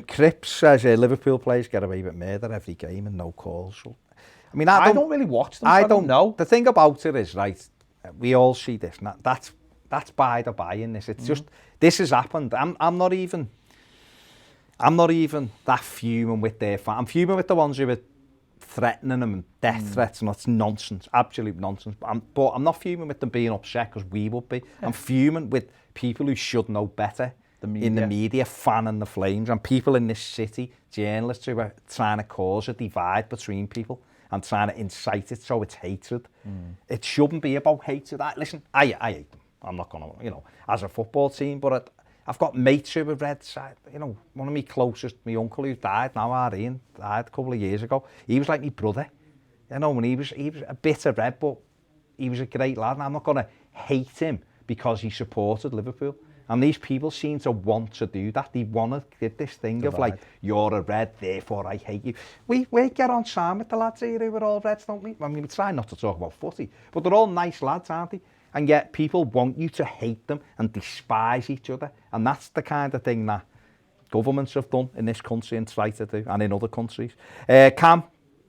Cripps says Liverpool players get away with murder every game and no calls. I mean, I don't really watch them, so I don't know. The thing about it is, right, we all see this. That's by the by in this. It's just, this has happened. I'm not even that fuming with their fans. I'm fuming with the ones who are threatening them and death threats, and that's nonsense, absolute nonsense. But I'm not fuming with them being upset, because we would be. Yeah. I'm fuming with people who should know better, in the media fanning the flames, and people in this city, journalists who are trying to cause a divide between people and trying to incite it so it's hatred. It shouldn't be about hatred. Listen, I hate them. I'm not going to, as a football team, but I've got mates who have read, one of my closest, my uncle who died now, Ian, died a couple of years ago. He was like my brother, when he was a bit of red, but he was a great lad, and I'm not going to hate him because he supported Liverpool. And these people seem to want to do that. They want to get this thing of like, you're a red, therefore I hate you. We get on Sam with the lads here who are all reds, don't we? I mean, we try not to talk about footy, but they're all nice lads, aren't they? And yet people want you to hate them and despise each other. And that's the kind of thing that governments have done in this country and try to do, and in other countries. Cam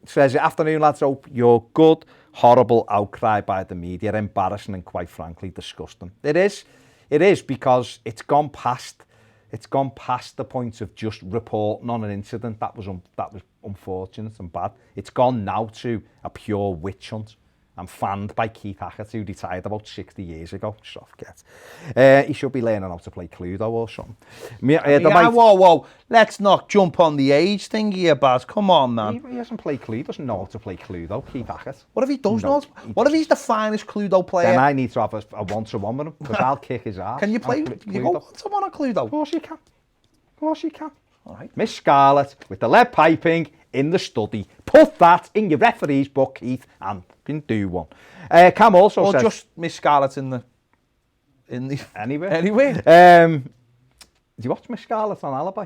says, afternoon lads, hope you're good. Horrible outcry by the media, embarrassing and quite frankly disgusting. It is because it's gone past the point of just reporting on an incident that was unfortunate and bad. It's gone now to a pure witch hunt. I'm fanned by Keith Hackett, who retired about 60 years ago. Soft get. He should be learning how to play Cluedo or something. Whoa. Let's not jump on the age thing here, Baz. Come on, man. He hasn't played Cluedo, doesn't know how to play Cluedo, Keith Hackett. What if he does know? What if he's the finest Cluedo player? Then I need to have a one-to-one with him, because I'll kick his ass. Can you play? Can you go one-to-one on Cluedo? Of course you can. Of course you can. All right. Miss Scarlett, with the lead piping in the study. Put that in your referee's book, Keith, and can do one. Cam also says... Or just Miss Scarlett in the... Anywhere. Anyway. Do you watch Miss Scarlett on Alibi?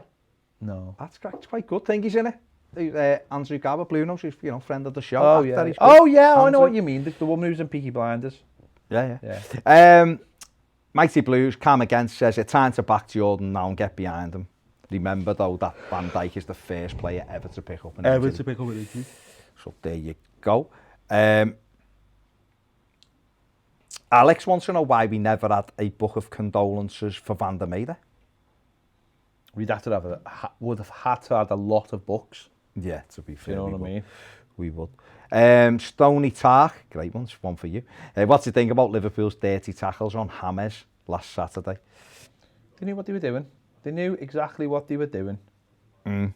No. That's quite good. Think he's in it. Andrew Garber, Blue Nose, he's friend of the show. Oh, yeah. I know what you mean. The woman who's in Peaky Blinders. Yeah. Mighty Blues, Cam again says, it's time to back Jordan now and get behind him. Remember, though, that Van Dijk is the first player ever to pick up an injury. So there you go. Alex wants to know why we never had a book of condolences for Van der Meijden. Would have had to have a lot of books. Yeah, to be fair. You know what I mean? We would. Stony Tark, great one for you. What do you think about Liverpool's dirty tackles on James last Saturday? They knew what they were doing. They knew exactly what they were doing. They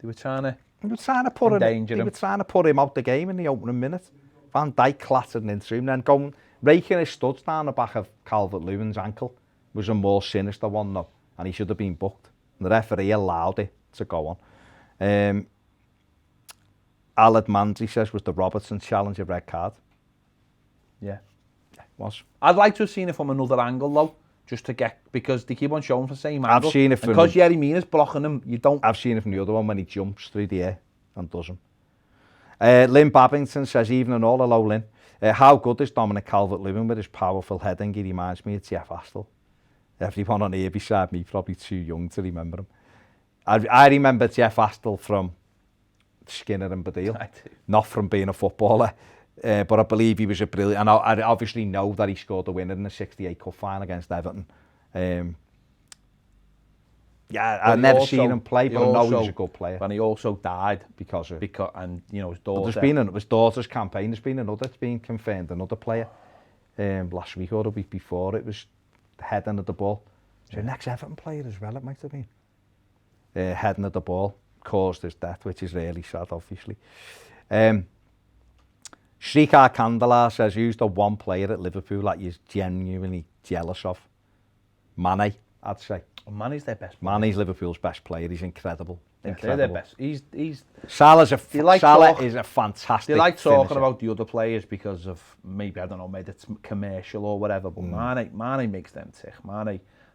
were trying to put him out the game in the opening minute. Van Dijk clattered into him, then raking his studs down the back of Calvert-Lewin's ankle was a more sinister one, though, and he should have been booked. And the referee allowed it to go on. Alad Manzi says, was the Robertson challenge a red card? Yeah. It was. I'd like to have seen it from another angle, though. Just to get, because they keep on showing the same angle. I've seen it from... Because Yerry Mina's blocking him, you don't... I've seen it from the other one when he jumps through the air and does him. Lynn Babington says, even and all, hello Lynn. How good is Dominic Calvert-Lewin with his powerful heading? He reminds me of Jeff Astle. Everyone on here beside me probably too young to remember him. I remember Jeff Astle from Skinner and Badil, not from being a footballer. But I believe he was a brilliant, and I obviously know that he scored the winner in the '68 Cup final against Everton. I've never seen him play, but I know he was a good player. And he also died because his daughter. His daughter's campaign. It's been confirmed another player last week or the week before. It was heading of the ball. So the next Everton player as well, it might have been. Heading of the ball caused his death, which is really sad, obviously. Shrikar Kandala says, who's the one player at Liverpool that you're genuinely jealous of? Mane, I'd say. Mane's their best player. Mane's Liverpool's best player. He's incredible. They're their best. He's Salah is a fantastic They like talking finisher. about the other players because of, maybe it's commercial or whatever, but Mane makes them tick.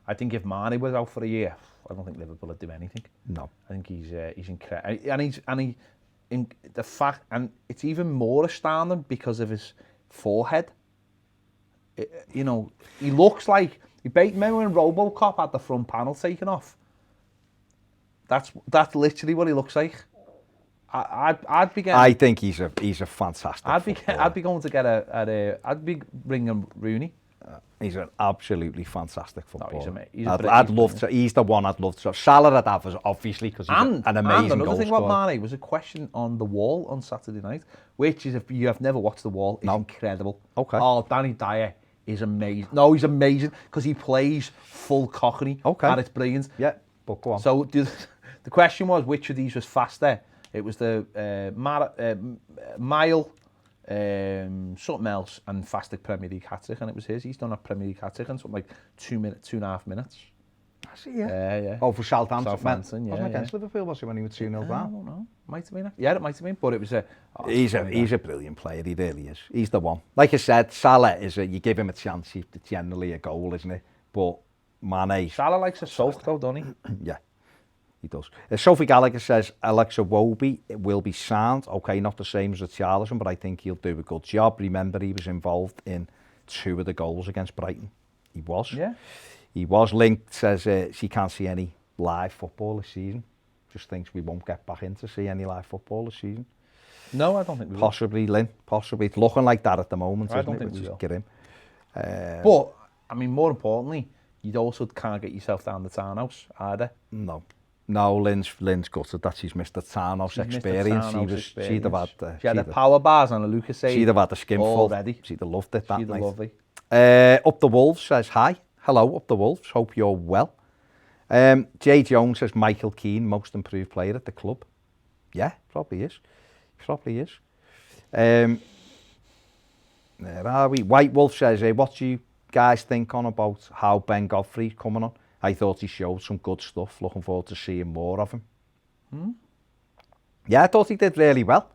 I think if Mane was out for a year, I don't think Liverpool would do anything. No. I think he's incredible. And it's even more astounding because of his forehead. He looks like, remember when RoboCop had the front panel taken off? That's literally what he looks like. I'd be getting... I think he's a fantastic footballer. I'd be going to get I'd be bringing Rooney. He's an absolutely fantastic footballer. No, he's the one I'd love to. Salah I'd have, obviously, because he's an amazing goal And another thing scorer. about Mane was a question on The Wall on Saturday night, which is, if you have never watched The Wall, is incredible. Okay. Oh, Danny Dyer is amazing. No, he's amazing because he plays full Cockney. Okay. And it's brilliant. Yeah, but go on. So the question was, which of these was faster? It was the mile, something else, and fastest Premier League hat-trick, and it was his. He's done a Premier League hat-trick in something like 2.5 minutes. I see, yeah. Yeah. Oh, for Southampton. Southampton, yeah. Wasn't against Liverpool, was it, when he was 2-0 I down? don't know. Might have been. Yeah, it might have been, but it was He's a brilliant player, he really is. He's the one. Like I said, Salah you give him a chance, it's generally a goal, isn't it? But Mane... Salah likes a sulk though, doesn't he? Yeah, he does. Sophie Gallagher says, Alexa Iwobi will be sound. Okay, not the same as Richarlison, but I think he'll do a good job. Remember, he was involved in 2 of the goals against Brighton. He was. Yeah. He was. Linked says she can't see any live football this season. Just thinks we won't get back in to see any live football this season. No, I don't think we will. Possibly, Lynn. Possibly. It's looking like that at the moment, I isn't don't it? think Which we is will. get him. But, I mean, more importantly, you also can't get yourself down the townhouse either. No. No, Lynn's gutted that she's missed the townhouse experience. She'd have had... she had the power bars and a Lucas She'd have had the skinful. already. She'd have loved it that She'd have night. loved it. Up the Wolves says, hi. Hello, Up the Wolves. Hope you're well. Jay Jones says, Michael Keane, most improved player at the club. Yeah, probably is. Probably is. Where are we? White Wolf says, what do you guys think about how Ben Godfrey's coming on? I thought he showed some good stuff. Looking forward to seeing more of him. Yeah, I thought he did really well.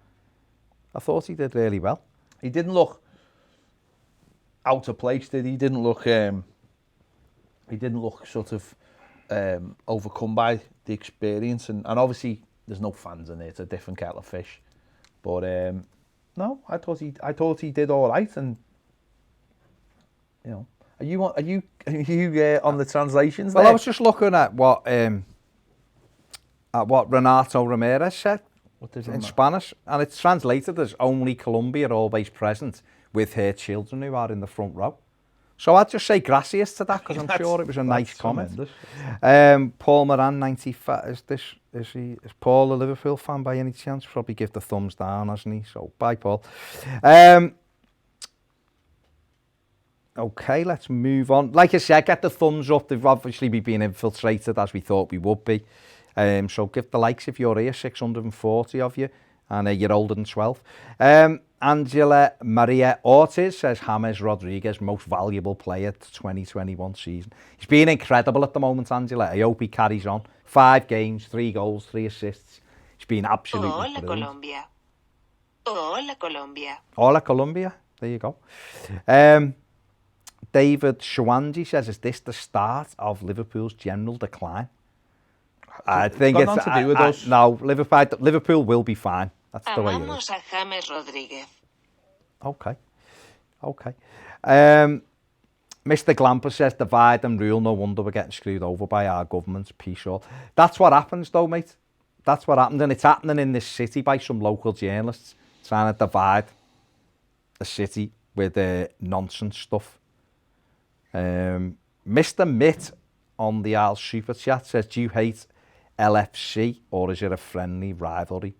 He didn't look out of place, did he? He didn't look sort of overcome by the experience, and obviously there's no fans in it. It's a different kettle of fish. But no, I thought he did all right, and you know, are you on the translations there? Well, I was just looking at what Renato Ramirez said in Spanish, and it's translated as only Colombia always present with her children who are in the front row. So I'd just say gracias to that, because I'm sure it was a nice comment. Paul Moran, 95. Is Paul a Liverpool fan by any chance? Probably give the thumbs down, hasn't he? So bye, Paul. Okay, let's move on. Like I said, get the thumbs up. They've obviously been infiltrated as we thought we would be. So give the likes if you're here, 640 of you, and you're older than 12. Angela Maria Ortiz says, James Rodriguez, most valuable player to 2021 season. He's been incredible at the moment, Angela. I hope he carries on. 5 games, 3 goals, 3 assists. He's been absolutely brilliant. Colombia. Hola, Colombia. Hola, Colombia. There you go. David Shawanji says, is this the start of Liverpool's general decline? I think it's got nothing to do with us. No, Liverpool will be fine. That's the way it is. Amamos a James Rodríguez. Okay. Mr. Glamper says, divide and rule. No wonder we're getting screwed over by our governments. Peace all. That's what happens, though, mate. That's what happens, and it's happening in this city by some local journalists trying to divide a city with nonsense stuff. Mr. Mitt on the Al Super Chat says, do you hate LFC or is it a friendly rivalry?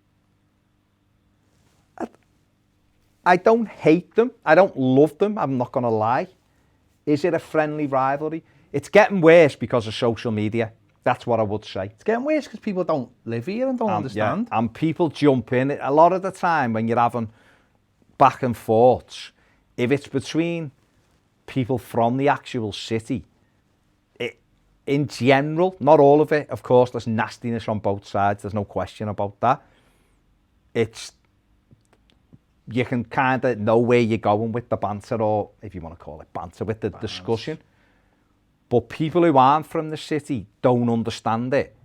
I don't hate them. I don't love them. I'm not going to lie. Is it a friendly rivalry? It's getting worse because of social media. That's what I would say. It's getting worse because people don't live here and don't understand. Yeah, and people jump in. A lot of the time when you're having back and forths, if it's between people from the actual city, in general, not all of it, of course, there's nastiness on both sides. There's no question about that. You can kind of know where you're going with the banter, or if you want to call it banter, with the discussion. But people who aren't from the city don't understand it,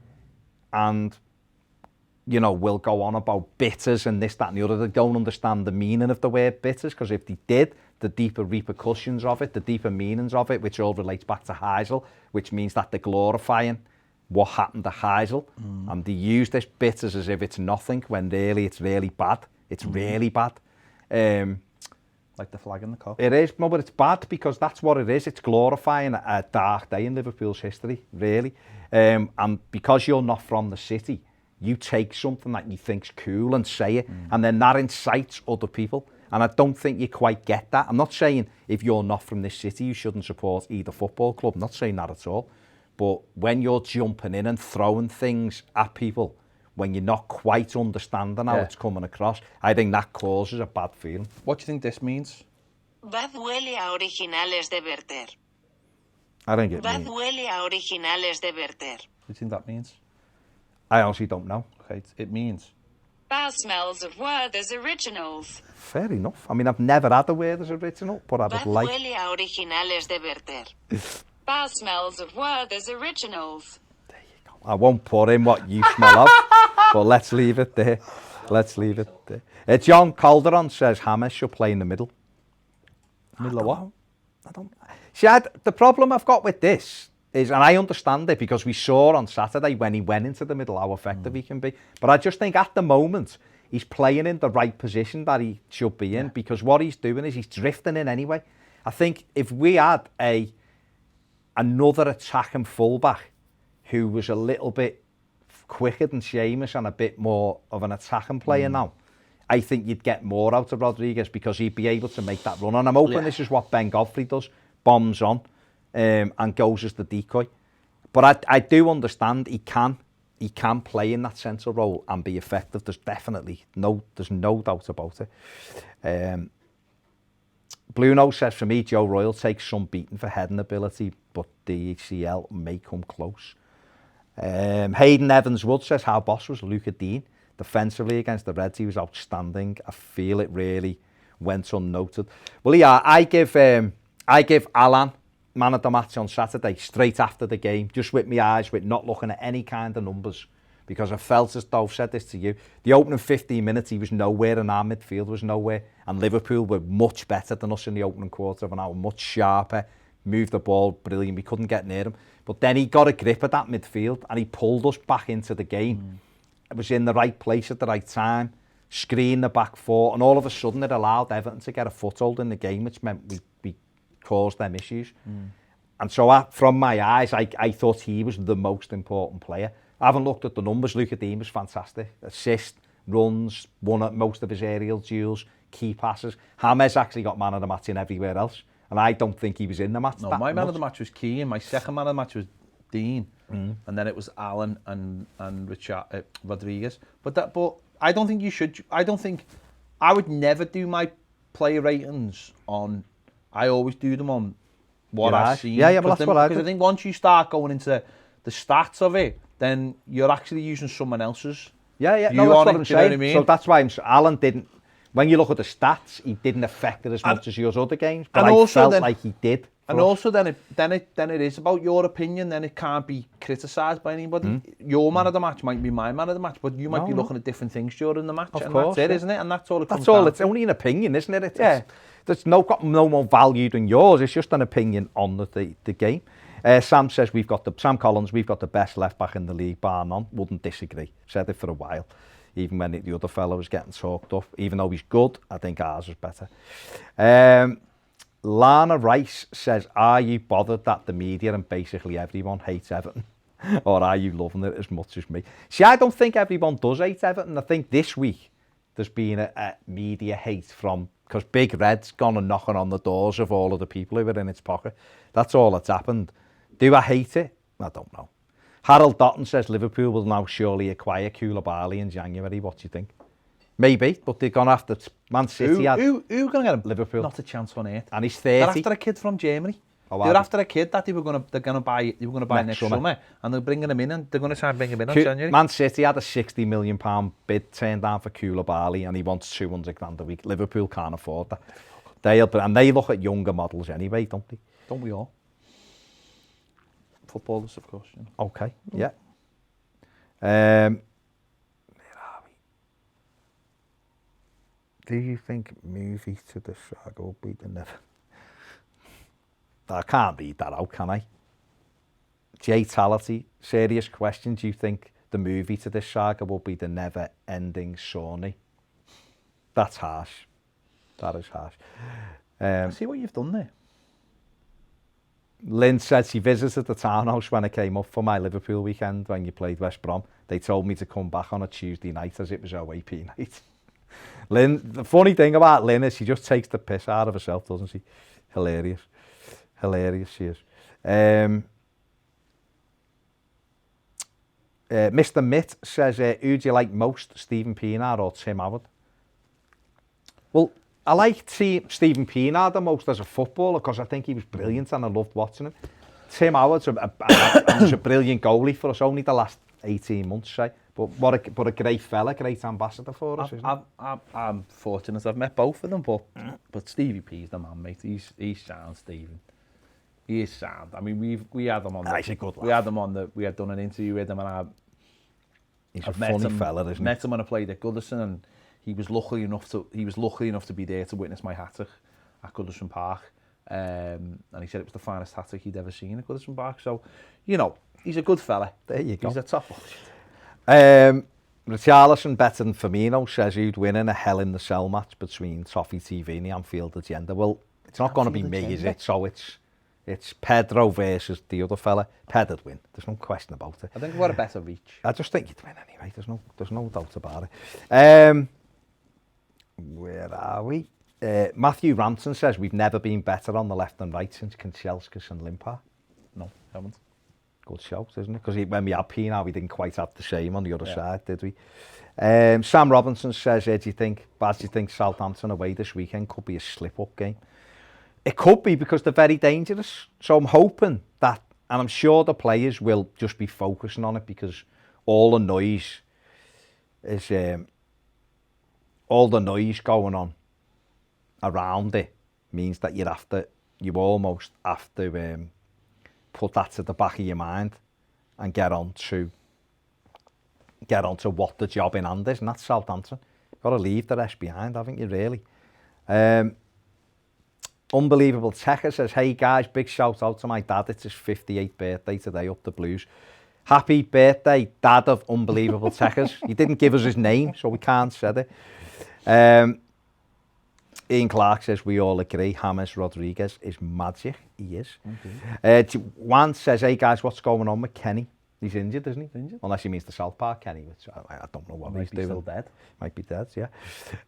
and will go on about bitters and this, that and the other. They don't understand the meaning of the word bitters, because if they did, the deeper repercussions of it, the deeper meanings of it, which all relates back to Heysel, which means that they're glorifying what happened to Heysel, and they use this bitters as if it's nothing, when really it's really bad. It's really bad. Like the flag in the cup. It is, no, but it's bad because that's what it is. It's glorifying a dark day in Liverpool's history, really. And because you're not from the city, you take something that you think's cool and say it, and then that incites other people. And I don't think you quite get that. I'm not saying if you're not from this city, you shouldn't support either football club. I'm not saying that at all. But when you're jumping in and throwing things at people, when you're not quite understanding how it's coming across, I think that causes a bad feeling. What do you think this means? Bad huele a originales de Werther. I think it Bad means... huele a originales de Werther. What do you think that means? I honestly don't know. Okay, it means. Bad smells of Werther's originals. Fair enough. I mean, I've never had a Werther's original, but I would Bad like... huele a originales de Werther. Bad smells of Werther's originals. I won't put in what you smell of, but let's leave it there. Let's leave it there. John Calderon says James should play in the middle. Middle of what? I don't... See, the problem I've got with this is, and I understand it because we saw on Saturday when he went into the middle how effective he can be, but I just think at the moment he's playing in the right position that he should be in because what he's doing is he's drifting in anyway. I think if we had another attacking fullback who was a little bit quicker than Seamus and a bit more of an attacking player now, I think you'd get more out of Rodriguez because he'd be able to make that run. And I'm hoping this is what Ben Godfrey does, bombs on and goes as the decoy. But I do understand he can play in that central role and be effective. There's no doubt about it. Blue Nose says, for me, Joe Royle takes some beating for heading ability, but the ACL may come close. Hayden Evans-Wood says, how boss was Luca Dean? Defensively against the Reds, he was outstanding. I feel it really went unnoted. Well, yeah, I give Alan man of the match on Saturday, straight after the game, just with my eyes, with not looking at any kind of numbers, because I felt as though, I've said this to you, the opening 15 minutes, he was nowhere and our midfield was nowhere, and Liverpool were much better than us in the opening quarter of an hour, much sharper, moved the ball brilliant, we couldn't get near him. But then he got a grip of that midfield and he pulled us back into the game. It was in the right place at the right time, screened the back four, and all of a sudden it allowed Everton to get a foothold in the game, which meant we caused them issues. And so from my eyes, I thought he was the most important player. I haven't looked at the numbers. Luca Dean was fantastic. Assist, runs, won at most of his aerial duels, key passes. James actually got man of the match in everywhere else. And I don't think he was in the match. No, my man of the match was Keane. My second man of the match was Dean. And then it was Allen and Richard Rodriguez. But I don't think you should. I would never do my player ratings on. I always do them on what I've seen. Yeah, but that's what I do. Because I think once you start going into the stats of it, then you're actually using someone else's. Yeah, no, that's what I'm saying. Know what I mean? So that's why Alan didn't. When you look at the stats, he didn't affect it as much as yours other games. But I felt like he did. And also, then it is about your opinion. Then it can't be criticised by anybody. Your man of the match might be my man of the match, but you might be looking at different things during the match. Of course, that's it, isn't it? And that's all it comes down to. It's only an opinion, isn't it? There's got no more value than yours. It's just an opinion on the game. Sam says Sam Collins, we've got the best left back in the league, bar none. Wouldn't disagree. Said it for a while. Even when the other fellow was getting talked up. Even though he's good, I think ours was better. Lana Rice says, are you bothered that the media and basically everyone hates Everton? Or are you loving it as much as me? See, I don't think everyone does hate Everton. I think this week there's been a media hate because Big Red's gone and knocking on the doors of all of the people who were in its pocket. That's all that's happened. Do I hate it? I don't know. Harold Dotton says Liverpool will now surely acquire Koulibaly in January. What do you think? Maybe, but they're going to have to... Man City Who going to get him? Liverpool. Not a chance on earth. And he's 30. They're after a kid from Germany. They're after a kid that they were going to buy next summer, and they're bringing him in, and they're going to try and bring him in on January. Man City had a £60 million bid turned down for Koulibaly, and he wants 200 grand a week. Liverpool can't afford that. They look at younger models anyway, don't they? Don't we all? Footballers, of course. You know. Okay, yeah. Where are we? Do you think movie to the saga will be the never? I can't read that out, can I? Jay Tality, serious question. Do you think the movie to this saga will be the never-ending Sawney? That's harsh. That is harsh. See what you've done there. Lynn said she visited the townhouse when I came up for my Liverpool weekend when you played West Brom. They told me to come back on a Tuesday night as it was OAP night. Lynn, the funny thing about Lynn is she just takes the piss out of herself, doesn't she? Hilarious. Hilarious she is. Mr. Mitt says, who do you like most, Stephen Pienaar or Tim Howard? Well, I like Stephen Pienaar the most as a footballer because I think he was brilliant and I loved watching him. Tim Howard's was a brilliant goalie for us, only the last 18 months, say. But what a great fella, great ambassador for us, isn't he? I'm fortunate I've met both of them, but Stevie P's the man, mate. He's sound, Stephen. He is sound. I mean, we had them on. He's a good lad. We had them on we had done an interview with him, and he's a funny fella, isn't he? Met him when I played at Goodison, and he was lucky enough to be there to witness my hat-trick at Goodison Park. And he said it was the finest hat-trick he'd ever seen at Goodison Park. So, you know, he's a good fella. There you go. He's a top. Richarlison better than Firmino says who'd win in a Hell in the Cell match between Toffee TV and the Anfield Agenda. Well, it's not going to be me, is it? So it's Pedro versus the other fella. Pedro'd win. There's no question about it. I think we've got a better reach. I just think you'd win anyway. There's no doubt about it. Where are we? Matthew Ranson says we've never been better on the left and right since Kanchelskis and Limpar. No, haven't. Good shout, isn't it? Because when we had Pienaar, we didn't quite have the same on the other side, did we? Sam Robinson says, do you think Southampton away this weekend could be a slip-up game? It could be because they're very dangerous. So I'm hoping that, and I'm sure the players will just be focusing on it because all the noise going on around it means that you almost have to put that to the back of your mind and get on to what the job in hand is, and that's Southampton. You've got to leave the rest behind, haven't you, really? Unbelievable Techer says, hey guys, big shout out to my dad. It's his 58th birthday today, up the Blues. Happy birthday, Dad of Unbelievable Techers. He didn't give us his name, so we can't say it. Ian Clark says, we all agree, James Rodriguez is magic. He is. Okay. Juan says, hey guys, what's going on with Kenny? He's injured, isn't he? Injured. Unless he means the South Park Kenny, which I don't know what he's doing. Still dead. Might be dead, yeah.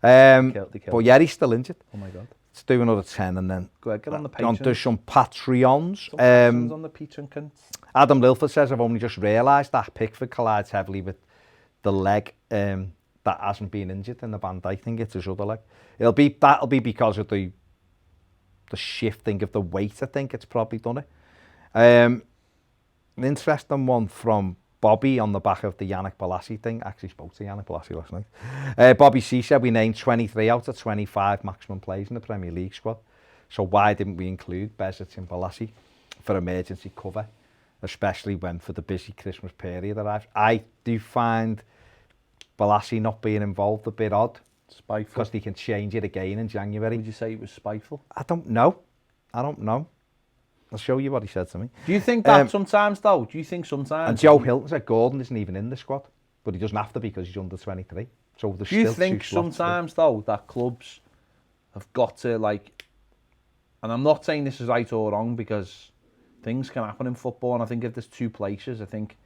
But yeah, he's still injured. Oh my God. Let's do another 10 and then go ahead, get on the Patreon. Onto some Patreons. On the Patreon. Adam Lilford says, I've only just realised that Pickford collides heavily with the leg that hasn't been injured in the band. I think it's his other leg. That'll be because of the shifting of the weight. I think it's probably done it. An interesting one from Bobby on the back of the Yannick Bolasie thing. Actually spoke to Yannick Bolasie last night. Bobby C said we named 23 out of 25 maximum plays in the Premier League squad. So why didn't we include Bezic and Bolasie for emergency cover, especially when for the busy Christmas period arrives? I do find Bolasie not being involved a bit odd. Spiteful. Because they can change it again in January. Would you say it was spiteful? I don't know. I'll show you what he said to me. Do you think that sometimes, though? Do you think sometimes... And Joe Hilton said Gordon isn't even in the squad, but he doesn't have to because he's under 23. So there's do you think sometimes, though, that clubs have got to, like... And I'm not saying this is right or wrong because things can happen in football, and I think if there's two places, I think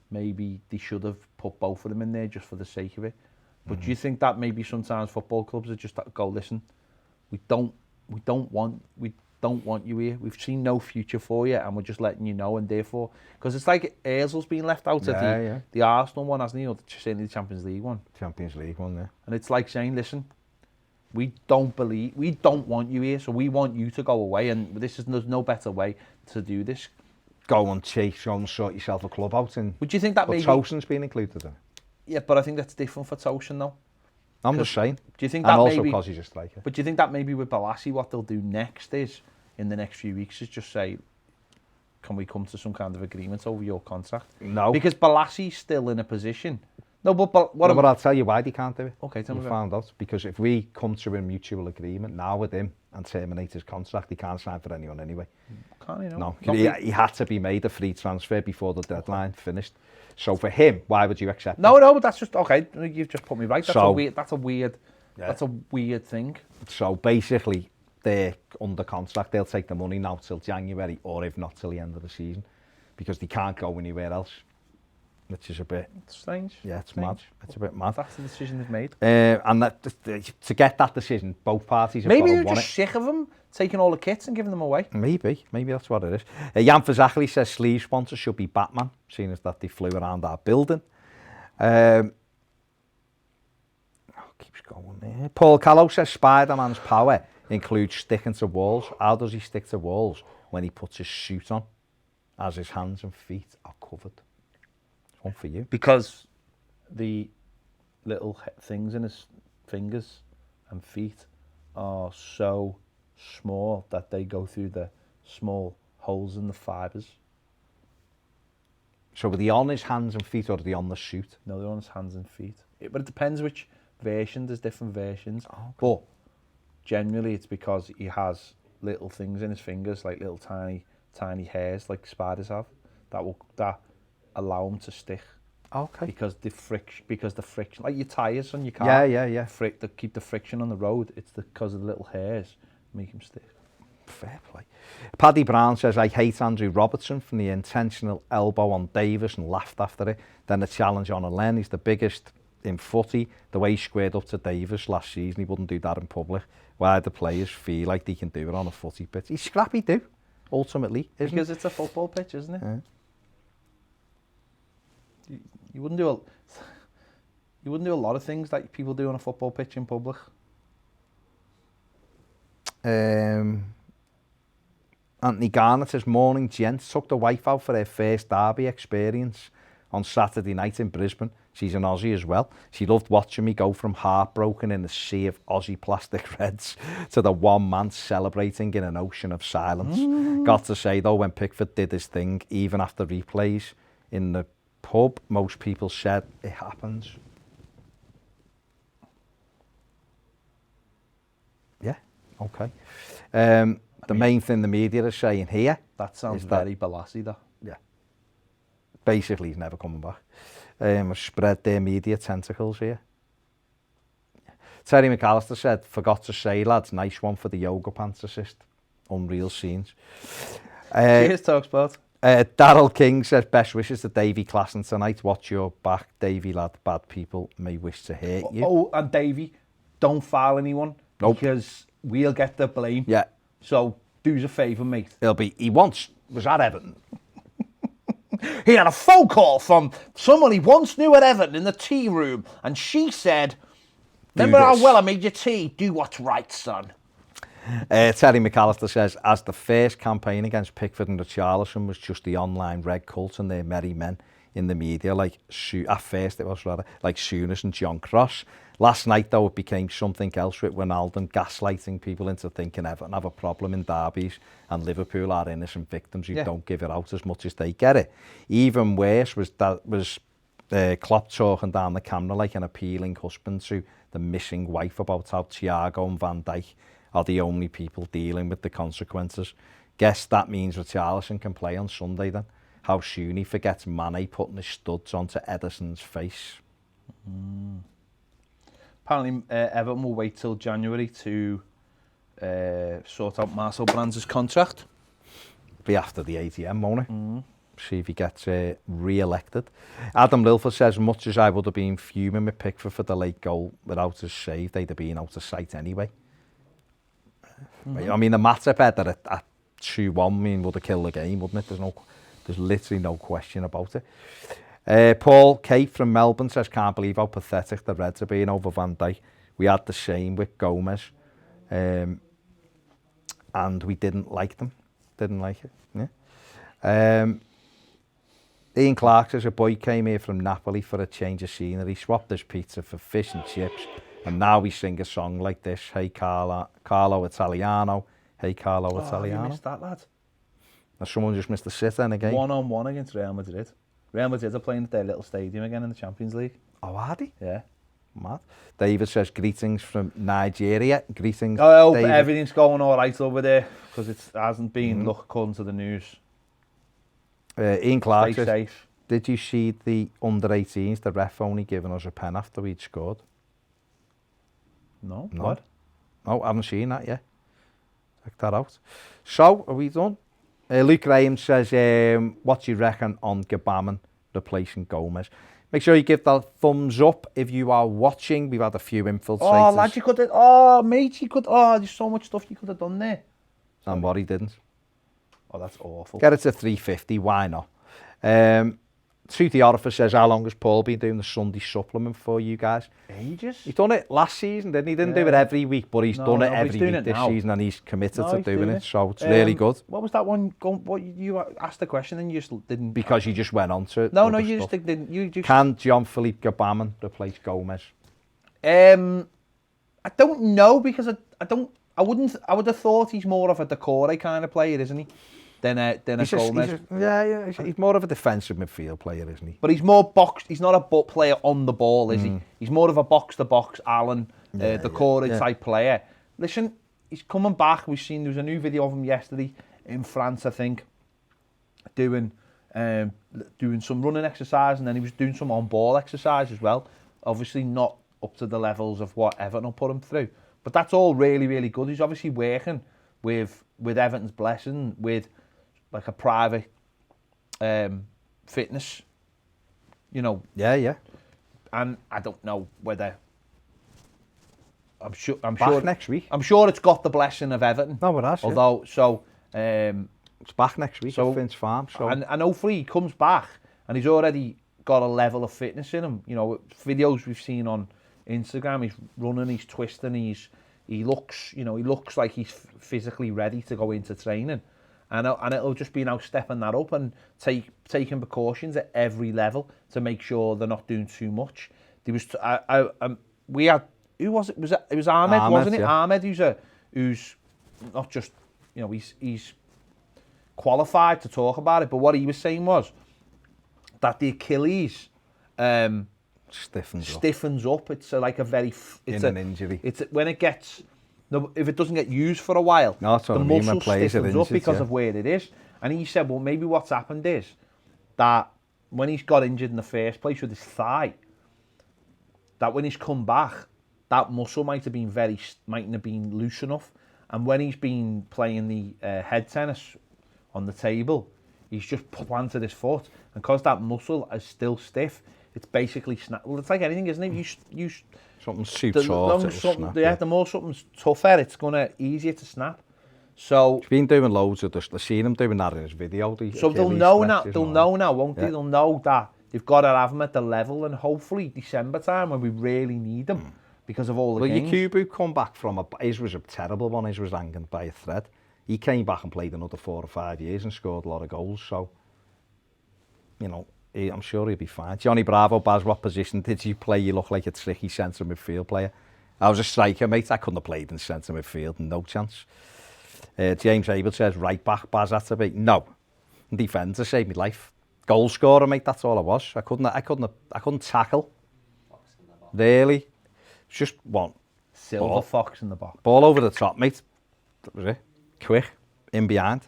maybe they should have put both of them in there just for the sake of it. But do you think that maybe sometimes football clubs are just go, listen, we don't want you here. We've seen no future for you, and we're just letting you know. And therefore, because it's like Ozil's been left out at the Arsenal one, hasn't he? Or certainly the Champions League one. Champions League one, yeah. And it's like saying, listen, we don't want you here, so we want you to go away. And there's no better way to do this. Go and sort yourself a club out. And would you think that maybe Tosin's been included in? Yeah, but I think that's different for Tosin, though. I'm just saying. Do you think that and also maybe, because he's a striker. But do you think that maybe with Bolasie, what they'll do next is, in the next few weeks, is just say, can we come to some kind of agreement over your contract? No. Because Bolasie's still in a position. No, but but I'll tell you why they can't do it. Okay, tell me. We found out. Because if we come to a mutual agreement now with him and terminate his contract, he can't sign for anyone anyway. Can't he? No. He had to be made a free transfer before the deadline finished. So for him, why would you accept it? No, but that's just okay. You've just put me right. That's a weird thing. So basically, they're under contract. They'll take the money now till January, or if not till the end of the season, because they can't go anywhere else. which is a bit, It's strange. yeah, it's Strange. mad. It's a bit mad. That's the decision they've made. And that, to get that decision, both parties have Maybe got to they're want just it. sick of them taking all the kits and giving them away. Maybe that's what it is. Jan Fazakli says sleeve sponsor should be Batman, seeing as that they flew around our building. Keeps going there. Paul Callow says Spider-Man's power includes sticking to walls. How does he stick to walls when he puts his suit on, as his hands and feet are covered? It's one for you. Because the little things in his fingers and feet are so small that they go through the small holes in the fibres. So were they on his hands and feet, or are they on the suit? No, they're on his hands and feet. But it depends which version. There's different versions. Oh, okay. But generally it's because he has little things in his fingers, like little tiny hairs like spiders have, that allow him to stick. Okay. Because the friction, like your tyres on your car. Yeah. That keep the friction on the road. It's because of the little hairs make him stick. Fair play. Paddy Brown says, I hate Andrew Robertson from the intentional elbow on Davis and laughed after it. Then the challenge on Alen. He's the biggest in footy. The way he squared up to Davis last season, he wouldn't do that in public. Why the players feel like they can do it on a footy pitch. He's scrappy too, ultimately, isn't Because it's a football pitch, isn't it? Yeah. You wouldn't do a lot of things that people do on a football pitch in public. Anthony Garnett says, morning gents, took the wife out for her first derby experience on Saturday night in Brisbane. She's an Aussie as well. She loved watching me go from heartbroken in a sea of Aussie plastic reds to the one man celebrating in an ocean of silence. Got to say though, when Pickford did his thing, even after replays in the pub, most people said it happens. Yeah, okay. The main thing the media is saying here, That sounds is that- very Balassi, that. yeah, basically he's never coming back. Spread their media tentacles here. Terry McAllister said, forgot to say, lads, nice one for the yoga pants assist. Unreal scenes. Cheers, Talksport. Daryl King says, best wishes to Davy Klassen tonight. Watch your back, Davy lad. Bad people may wish to hurt you. Oh, and Davey, don't foul anyone. Nope. Because we'll get the blame. Yeah, So do us a favour, mate. he once was at Everton. He had a phone call from someone he once knew at Everton in the tea room, and she said, remember how this." well I made your tea? Do what's right, son. Terry McAllister says, as the first campaign against Pickford and Richarlison was just the online red cult and their merry men in the media, like at first it was rather like Souness and John Cross. Last night, though, it became something else with Ronaldo gaslighting people into thinking Everton have a problem in derbies and Liverpool are innocent victims who don't give it out as much as they get it. Even worse was Klopp talking down the camera like an appealing husband to the missing wife about how Thiago and Van Dijk are the only people dealing with the consequences. Guess that means Richarlison can play on Sunday then. How soon he forgets Mane putting his studs onto Ederson's face. Apparently, Everton will wait till January to sort out Marcel Brands' contract. Be after the AGM, won't it? See if he gets re-elected. Adam Lilford says, much as I would have been fuming with Pickford for the late goal without his save, they'd have been out of sight anyway. I mean, the Matip header at 2-1 would have killed the game, wouldn't it? There's literally no question about it. Paul Kate from Melbourne says, can't believe how pathetic the Reds are being over Van Dijk. We had the same with Gomez. And we didn't like them. Didn't like it. Yeah. Ian Clark says, a boy came here from Napoli for a change of scenery, swapped his pizza for fish and chips, and now we sing a song like this. Hey, Carlo Italiano. Hey, Carlo Italiano. You missed that, lad. And someone just missed the sit in again. 1-on-1 against Real Madrid. Real Madrid are playing at their little stadium again in the Champions League. Oh, are they? Yeah. Mad. David says, greetings from Nigeria. Greetings, I hope David. everything's going all right over there, because it hasn't been, look, according to the news. Ian Clark Stay says, safe. did you see the under-18s? The ref only giving us a pen after we'd scored. No? No. What? No, I haven't seen that yet. Check that out. So, are we done? Luke Graham says, what do you reckon on Gbamin replacing Gomez. Make sure you give that thumbs up if you are watching. We've had a few infiltrators. Oh, lad, you could have... Oh, mate, you could... Oh, there's so much stuff you could have done there. And what he didn't. Oh, that's awful. Get it to 350, why not? Trudy Orifice says, how long has Paul been doing the Sunday supplement for you guys? Ages. He's done it last season, didn't he? He didn't do it every week, but he's done it every week this season, and he's committed to doing it, so it's really good. What was that one? What you asked the question and you just didn't... Because you just went on to it. No, you just didn't... You just... Can Jean-Philippe Gbamin replace Gomez? I don't know, because I would have thought he's more of a Decore kind of player, isn't he? Than a Gomez. He's more of a defensive midfield player, isn't he? But he's more boxed. He's not a player on the ball, is he? He's more of a box-to-box Allen, Decore type player. Listen, he's coming back. We've seen, there was a new video of him yesterday in France, I think, doing some running exercise, and then he was doing some on-ball exercise as well. Obviously not up to the levels of what Everton will put him through. But that's all really, really good. He's obviously working with Everton's blessing, with like a private fitness, you know. Yeah. And I don't know whether... I'm sure next week. I'm sure it's got the blessing of Everton. No, it has. Although, it's back next week at Finch Farm. So. And hopefully he comes back and he's already got a level of fitness in him. You know, videos we've seen on Instagram, he's running, he's twisting, he looks like he's physically ready to go into training. And it'll just be now stepping that up and taking precautions at every level to make sure they're not doing too much. There was we had, who was it? It was Ahmed, wasn't it? Yeah. Ahmed, who's not just, you know, he's qualified to talk about it, but what he was saying was that the Achilles stiffens up. It's like a very an injury. It's when it gets. No, if it doesn't get used for a while, the muscle stiffens up because of where it is. And he said, well, maybe what's happened is that when he's got injured in the first place with his thigh, that when he's come back, that muscle mightn't have been loose enough. And when he's been playing the head tennis on the table, he's just planted his foot. And because that muscle is still stiff, it's basically snap. Well, it's like anything, isn't it? You something shoots short, the more something's tougher, it's easier to snap. So he's been doing loads of this. I've seen him doing that in his video. So they'll know now, won't they? They'll know that they've got to have him at the level, and hopefully December time when we really need them because of all the games. Well, Yakubu come back from his was a terrible one. His was hanging by a thread. He came back and played another 4 or 5 years and scored a lot of goals. So, you know, I'm sure he'll be fine. Johnny Bravo, Baz, what position did you play? You look like a tricky centre midfield player. I was a striker, mate. I couldn't have played in centre midfield. No chance. James Abel says, right back, Baz, that's a bit. No. Defender saved my life. Goal scorer, mate, that's all I was. I couldn't tackle. Really. It's just one. Silver fox in the box. Ball over the top, mate. That was it. Quick. In behind.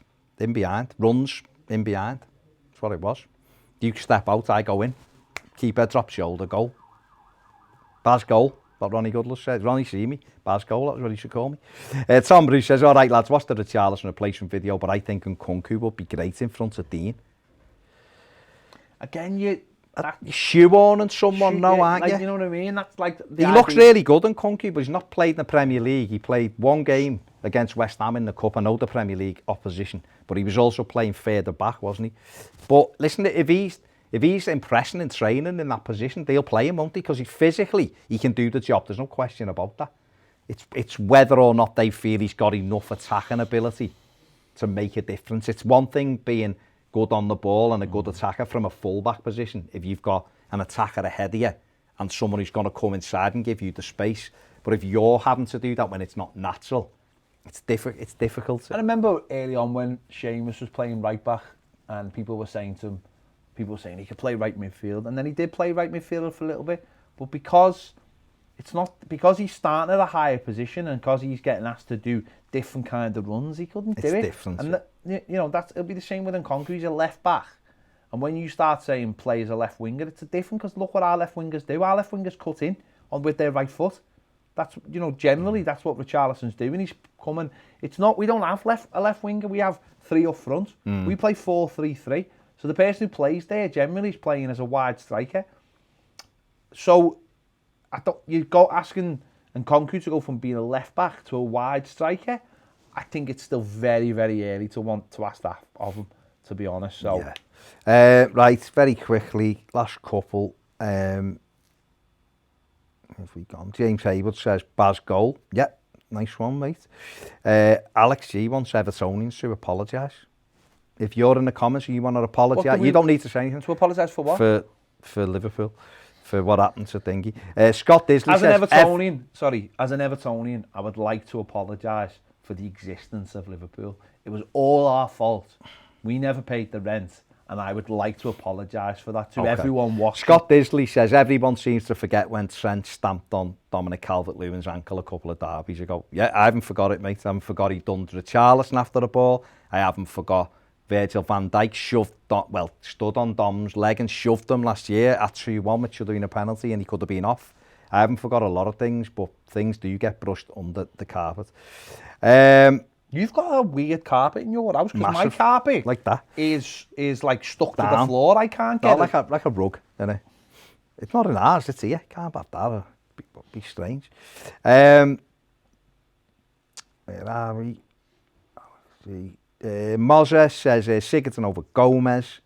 Runs in behind. That's what it was. You step out, I go in. Keeper, drop shoulder, goal. Baz goal, what Ronnie Goodless said. Ronnie see me, Baz goal, that's what he should call me. Tom Bruce says, all right lads, watch the Richarlison replacement video, but I think Nkunku would be great in front of Dean. Again, you're shoehorning someone now, aren't you? You know what I mean? That's like he looks really good in Nkunku, but he's not played in the Premier League. He played one game against West Ham in the Cup. I know the Premier League opposition, but he was also playing further back, wasn't he? But listen, if he's impressing in training in that position, they'll play him, won't they? Because he can do the job. There's no question about that. It's whether or not they feel he's got enough attacking ability to make a difference. It's one thing being good on the ball and a good attacker from a full-back position if you've got an attacker ahead of you and someone who's going to come inside and give you the space. But if you're having to do that when it's not natural, it's difficult. I remember early on when Seamus was playing right back and people were saying he could play right midfield, and then he did play right midfield for a little bit, but because he's starting at a higher position and because he's getting asked to do different kind of runs, he couldn't do it. Different. And it'll be the same with Nkunku. He's a left back, and when you start saying play as a left winger, it's different because look what our left wingers do. Our left wingers cut in with their right foot. That's generally that's what Richarlison's doing. He's coming. It's not. We don't have a left winger. We have 3 up front. We play 4-3-3. So the person who plays there generally is playing as a wide striker. So I thought you'd go asking Nkunku to go from being a left back to a wide striker. I think it's still very, very early to want to ask that of him, to be honest. So right, very quickly, last couple. Have we gone? James Haywood says Baz goal. Yeah, nice one, mate. Alex G wants Evertonians to apologise. If you're in the comments and you want to apologise, you don't need to say anything. To apologise for what? For Liverpool, for what happened to Thingy. Scott Disley as says... As an Evertonian, I would like to apologise for the existence of Liverpool. It was all our fault. We never paid the rent, and I would like to apologise for that to everyone watching. Scott Disley says everyone seems to forget when Trent stamped on Dominic Calvert-Lewin's ankle a couple of derbies ago. Yeah, I haven't forgot it, mate. I haven't forgot he done Richarlison after the ball. I haven't forgot Virgil van Dijk stood on Dom's leg and shoved him last year at 2-1, which should have been a penalty, and he could have been off. I haven't forgot a lot of things, but things do get brushed under the carpet. You've got a weird carpet in your house, because my carpet like that is like stuck to the floor. I can't get it. Like a rug, isn't it? It's not in ours, it's here. Can't have that. It'd be strange. Where are we? Let's see. Moses says Sigurdsson over Gomez.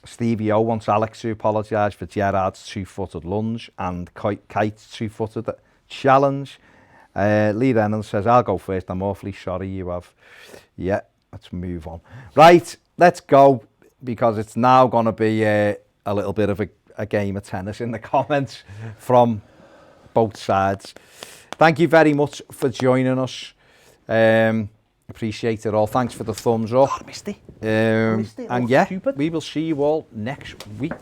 Stevie O wants Alex to apologise for Gerrard's two-footed lunge and Kite's two-footed challenge. Lee Reynolds says, I'll go first. I'm awfully sorry you have. Yeah, let's move on. Right, let's go, because it's now going to be a little bit of a game of tennis in the comments from both sides. Thank you very much for joining us. Appreciate it all. Thanks for the thumbs up. God, I missed it. And yeah, we will see you all next week.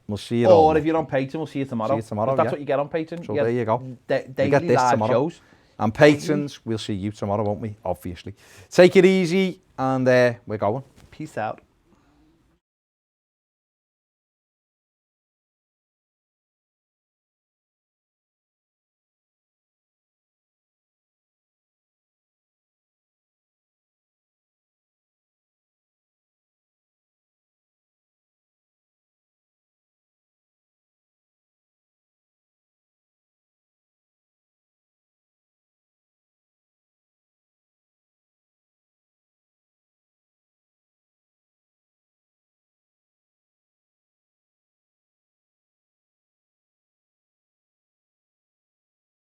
We'll see you all. Or if you're on Patreon, we'll see you tomorrow. See you tomorrow, That's what you get on Patreon. So there you go. Daily get this live tomorrow. shows. And patrons, we'll see you tomorrow, won't we? Obviously. Take it easy, and we're going. Peace out.